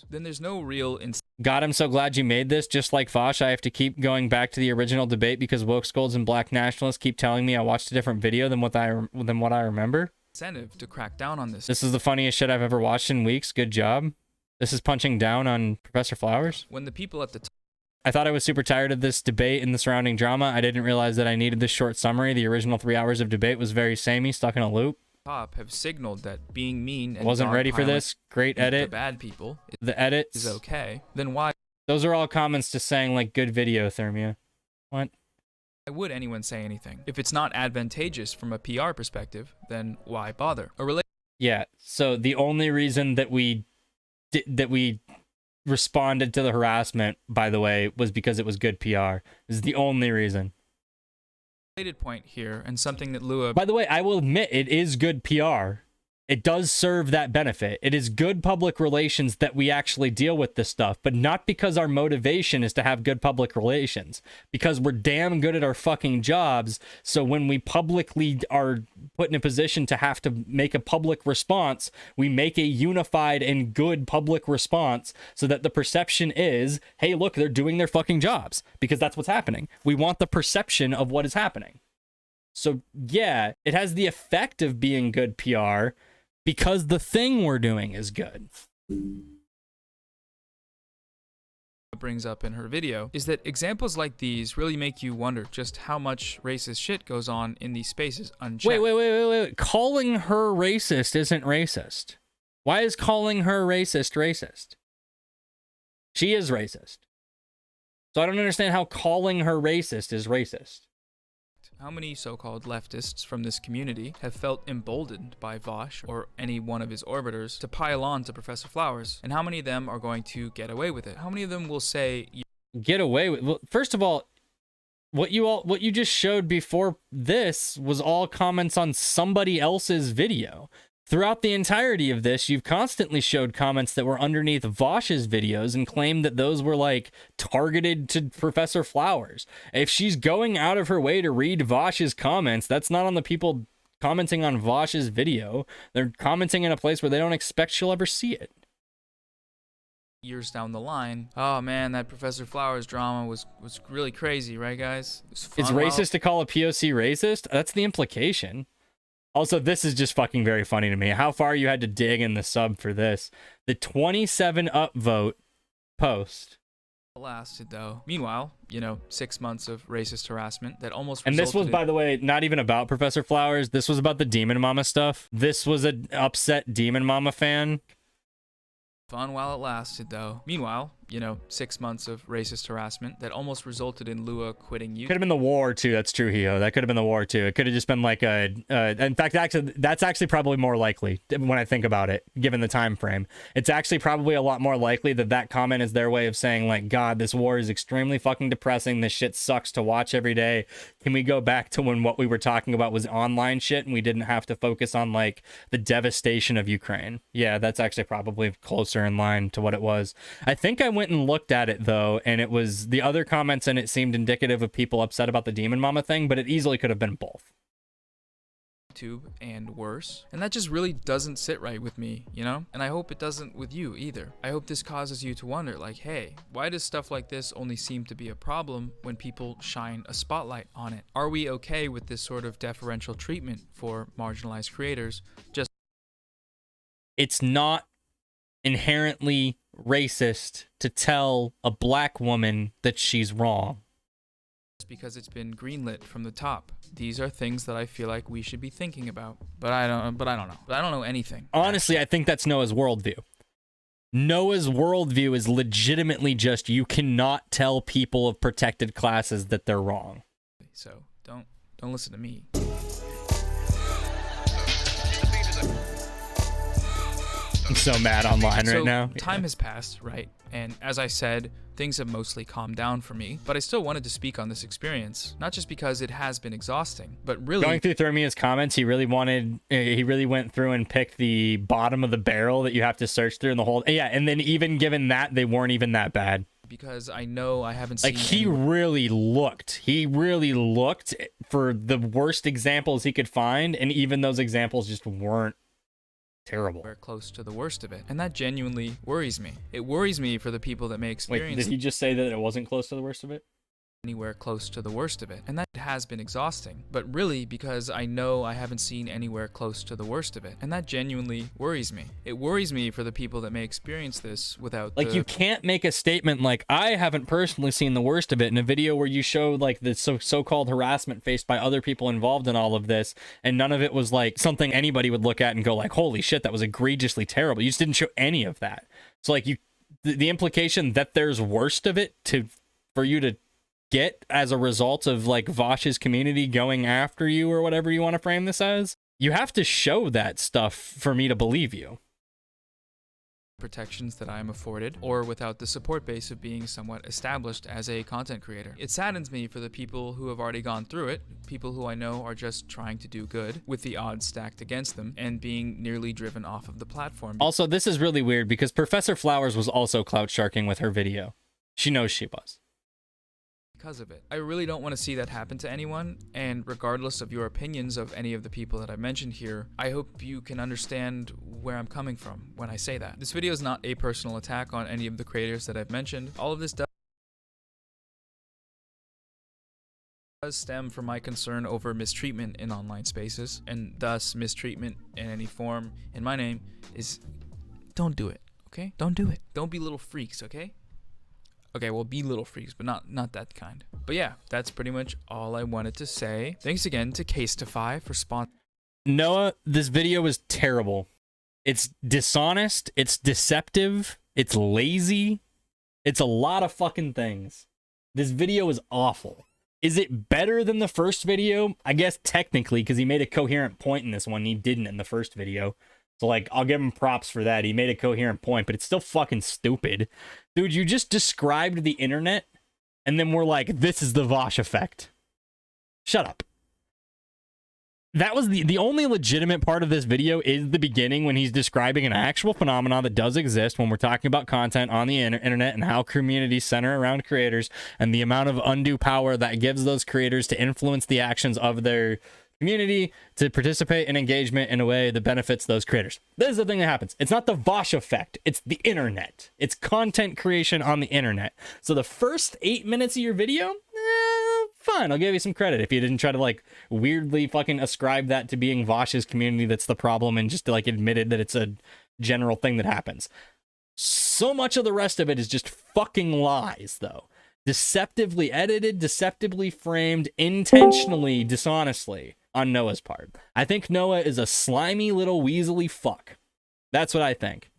Speaker 2: Then there's no real...
Speaker 1: God, I'm so glad you made this. Just like Vaush, I have to keep going back to the original debate because woke scolds and black nationalists keep telling me I watched a different video than what I remember.
Speaker 2: Incentive to crack down on this.
Speaker 1: This is the funniest shit I've ever watched in weeks. Good job. This is punching down on Professor Flowers.
Speaker 2: When the people at the top...
Speaker 1: I thought I was super tired of this debate and the surrounding drama. I didn't realize that I needed this short summary. The original 3 hours of debate was very samey, stuck in a loop.
Speaker 2: Top have signaled that being mean and
Speaker 1: wasn't ready for this. Great edit.
Speaker 2: The bad people.
Speaker 1: The edits
Speaker 2: is okay. Then why?
Speaker 1: Those are all comments just saying like good video, Thermia. What?
Speaker 2: Why would anyone say anything? If it's not advantageous from a PR perspective, then why bother?
Speaker 1: Yeah. So the only reason that we responded to the harassment, by the way, was because it was good PR. This is the only reason.
Speaker 2: Related point here, and something that Lua...
Speaker 1: By the way, I will admit it is good PR. It does serve that benefit. It is good public relations that we actually deal with this stuff, but not because our motivation is to have good public relations, because we're damn good at our fucking jobs. So when we publicly are put in a position to have to make a public response, we make a unified and good public response so that the perception is, hey, look, they're doing their fucking jobs, because that's what's happening. We want the perception of what is happening. So yeah, it has the effect of being good PR, because the thing we're doing is good.
Speaker 2: Brings up in her video is that examples like these really make you wonder just how much racist shit goes on in these spaces unchecked.
Speaker 1: Wait. Calling her racist isn't racist. Why is calling her racist racist? She is racist. So I don't understand how calling her racist is racist.
Speaker 2: How many so-called leftists from this community have felt emboldened by Vaush or any one of his orbiters to pile on to Professor Flowers? And how many of them are going to get away with it? How many of them will say...
Speaker 1: Get away with... Well, first of all, what you just showed before this was all comments on somebody else's video. Throughout the entirety of this, you've constantly showed comments that were underneath Vaush's videos and claimed that those were like targeted to Professor Flowers. If she's going out of her way to read Vaush's comments, that's not on the people commenting on Vaush's video. They're commenting in a place where they don't expect she'll ever see it.
Speaker 2: Years down the line, oh man, that Professor Flowers drama was really crazy, right guys?
Speaker 1: It's racist to call a POC racist? That's the implication. Also, this is just fucking very funny to me. How far you had to dig in the sub for this. The 27 upvote post.
Speaker 2: Lasted though. Meanwhile, 6 months of racist harassment that almost
Speaker 1: And this was, by the way, not even about Professor Flowers. This was about the Demon Mama stuff. This was an upset Demon Mama fan.
Speaker 2: Fun while it lasted though. Meanwhile, 6 months of racist harassment that almost resulted in Lua quitting YouTube.
Speaker 1: Could have been the war too. That's true, Hio. That could have been the war too. It could have just been like in fact, actually, that's actually probably more likely when I think about it, given the time frame. It's actually probably a lot more likely that that comment is their way of saying like, God, this war is extremely fucking depressing. This shit sucks to watch every day. Can we go back to when what we were talking about was online shit and we didn't have to focus on like the devastation of Ukraine? Yeah, that's actually probably closer in line to what it was. I think I went and looked at it though, and it was the other comments and it seemed indicative of people upset about the Demon Mama thing, but it easily could have been both.
Speaker 2: YouTube and worse. And that just really doesn't sit right with me, And I hope it doesn't with you either. I hope this causes you to wonder, like, hey, why does stuff like this only seem to be a problem when people shine a spotlight on it? Are we okay with this sort of deferential treatment for marginalized creators?
Speaker 1: It's not inherently racist to tell a black woman that she's wrong.
Speaker 2: Because it's been greenlit from the top. These are things that I feel like we should be thinking about. But I don't know anything.
Speaker 1: Honestly, I think that's Noah's worldview. Noah's worldview is legitimately just you cannot tell people of protected classes that they're wrong.
Speaker 2: So don't listen to me.
Speaker 1: I'm so mad online right now.
Speaker 2: Time has passed, right? And as I said, things have mostly calmed down for me, but I still wanted to speak on this experience, not just because it has been exhausting, but really
Speaker 1: going through Thermia's comments, he really went through and picked the bottom of the barrel that you have to search through in the whole. Yeah, and then even given that, they weren't even that bad.
Speaker 2: Because I know I haven't seen
Speaker 1: like he really looked for the worst examples he could find, and even those examples just weren't terrible.
Speaker 2: We're close to the worst of it, and that genuinely worries me. It worries me for the people that may experience.
Speaker 1: Wait, did he just say that it wasn't close to the worst of it?
Speaker 2: Anywhere close to the worst of it, and that has been exhausting, but really because I know I haven't seen anywhere close to the worst of it, and that genuinely worries me. It worries me for the people that may experience this without
Speaker 1: you can't make a statement like, I haven't personally seen the worst of it in a video where you show like the so-called harassment faced by other people involved in all of this, and none of it was like something anybody would look at and go like, holy shit, that was egregiously terrible. You just didn't show any of that. So like the implication that there's worst of it for you to get as a result of like Vaush's community going after you or whatever you want to frame this as, you have to show that stuff for me to believe you.
Speaker 2: Protections that I am afforded, or without the support base of being somewhat established as a content creator. It saddens me for the people who have already gone through it, people who I know are just trying to do good, with the odds stacked against them, and being nearly driven off of the platform.
Speaker 1: Also, this is really weird because Professor Flowers was also clout sharking with her video. She knows she was.
Speaker 2: Because of it. I really don't want to see that happen to anyone, and regardless of your opinions of any of the people that I mentioned here, I hope you can understand where I'm coming from when I say that. This video is not a personal attack on any of the creators that I've mentioned. All of this does stem from my concern over mistreatment in online spaces, and thus mistreatment in any form in my name is don't do it, okay? Don't do it. Don't be little freaks, okay? Okay, well, be little freaks, but not that kind. But yeah, that's pretty much all I wanted to say. Thanks again to Casetify for sponsoring.
Speaker 1: Noah, this video was terrible. It's dishonest, it's deceptive, it's lazy, it's a lot of fucking things. This video is awful. Is it better than the first video? I guess technically, because he made a coherent point in this one. He didn't in the first video. So, like, I'll give him props for that. He made a coherent point, but it's still fucking stupid. Dude, you just described the internet, and then we're like, this is the Vaush Effect. Shut up. That was the only legitimate part of this video is the beginning when he's describing an actual phenomenon that does exist when we're talking about content on the internet and how communities center around creators and the amount of undue power that gives those creators to influence the actions of their community to participate in engagement in a way that benefits those creators. This is the thing that happens. It's not the Vaush Effect. It's the internet. It's content creation on the internet. So the first 8 minutes of your video, fine, I'll give you some credit if you didn't try to like weirdly fucking ascribe that to being Vaush's community that's the problem and just like admitted that it's a general thing that happens. So much of the rest of it is just fucking lies though. Deceptively edited, deceptively framed, intentionally dishonestly on Noah's part. I think Noah is a slimy little weaselly fuck. That's what I think.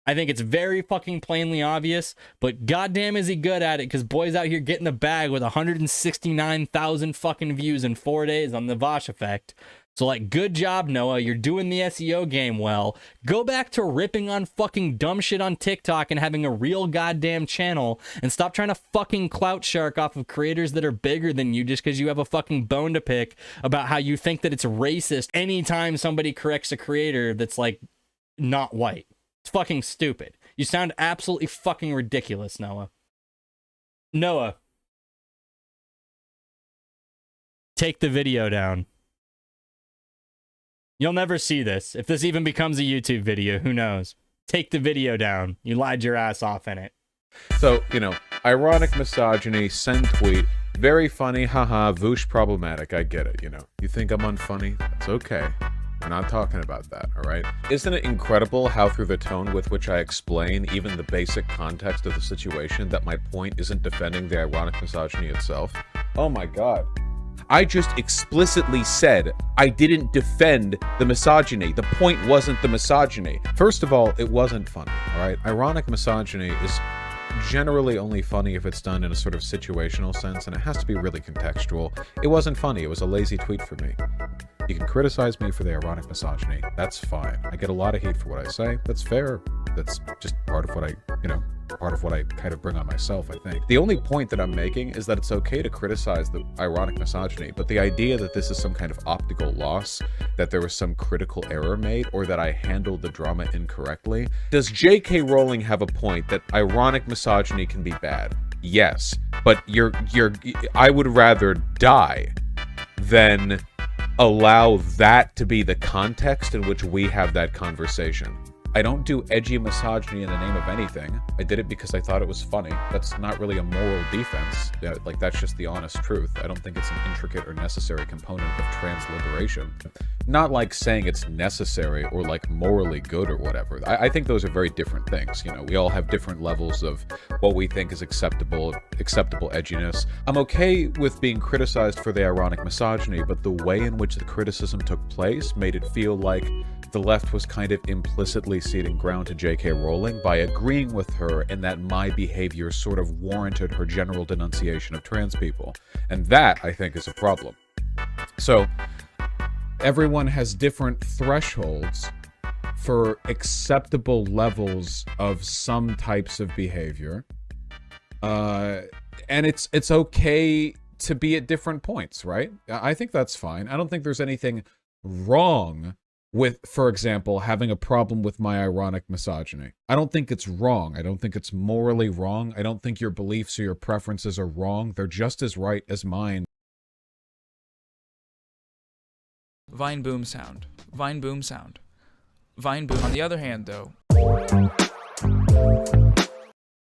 Speaker 1: I think it's very fucking plainly obvious, but goddamn is he good at it, because boy's out here getting the bag with 169,000 fucking views in 4 days on the Vaush Effect. So, like, good job, Noah. You're doing the SEO game well. Go back to ripping on fucking dumb shit on TikTok and having a real goddamn channel, and stop trying to fucking clout shark off of creators that are bigger than you just because you have a fucking bone to pick about how you think that it's racist anytime somebody corrects a creator that's, like, not white. It's fucking stupid. You sound absolutely fucking ridiculous, Noah. Noah. Take the video down. You'll never see this. If this even becomes a YouTube video, who knows? Take the video down. You lied your ass off in it.
Speaker 3: So, you know, ironic misogyny, send tweet, very funny, haha, Vaush problematic, I get it, you know. You think I'm unfunny? That's okay. We're not talking about that, all right? Isn't it incredible how through the tone with which I explain even the basic context of the situation that my point isn't defending the ironic misogyny itself? Oh my god. I just explicitly said I didn't defend the misogyny. The point wasn't the misogyny. First of all, it wasn't funny, all right? Ironic misogyny is generally only funny if it's done in a sort of situational sense, and it has to be really contextual. It wasn't funny. It was a lazy tweet for me. You can criticize me for the ironic misogyny. That's fine. I get a lot of hate for what I say. That's fair. That's just part of what I, part of what I kind of bring on myself, I think. The only point that I'm making is that it's okay to criticize the ironic misogyny, but the idea that this is some kind of optical loss, that there was some critical error made, or that I handled the drama incorrectly. Does J.K. Rowling have a point that ironic misogyny can be bad? Yes, but I would rather die than allow that to be the context in which we have that conversation. I don't do edgy misogyny in the name of anything. I did it because I thought it was funny. That's not really a moral defense. Yeah, like, that's just the honest truth. I don't think it's an intricate or necessary component of trans liberation. Not like saying it's necessary or like morally good or whatever. I think those are very different things. You know, we all have different levels of what we think is acceptable edginess. I'm okay with being criticized for the ironic misogyny, but the way in which the criticism took place made it feel like the left was kind of implicitly ceding ground to J.K. Rowling by agreeing with her in that my behavior sort of warranted her general denunciation of trans people. And that, I think, is a problem. So, everyone has different thresholds for acceptable levels of some types of behavior. And it's okay to be at different points, right? I think that's fine. I don't think there's anything wrong with, for example, having a problem with my ironic misogyny. I don't think it's wrong. I don't think it's morally wrong. I don't think your beliefs or your preferences are wrong. They're just as right as mine.
Speaker 2: Vine boom sound. Vine boom sound. Vine boom. On the other hand, though...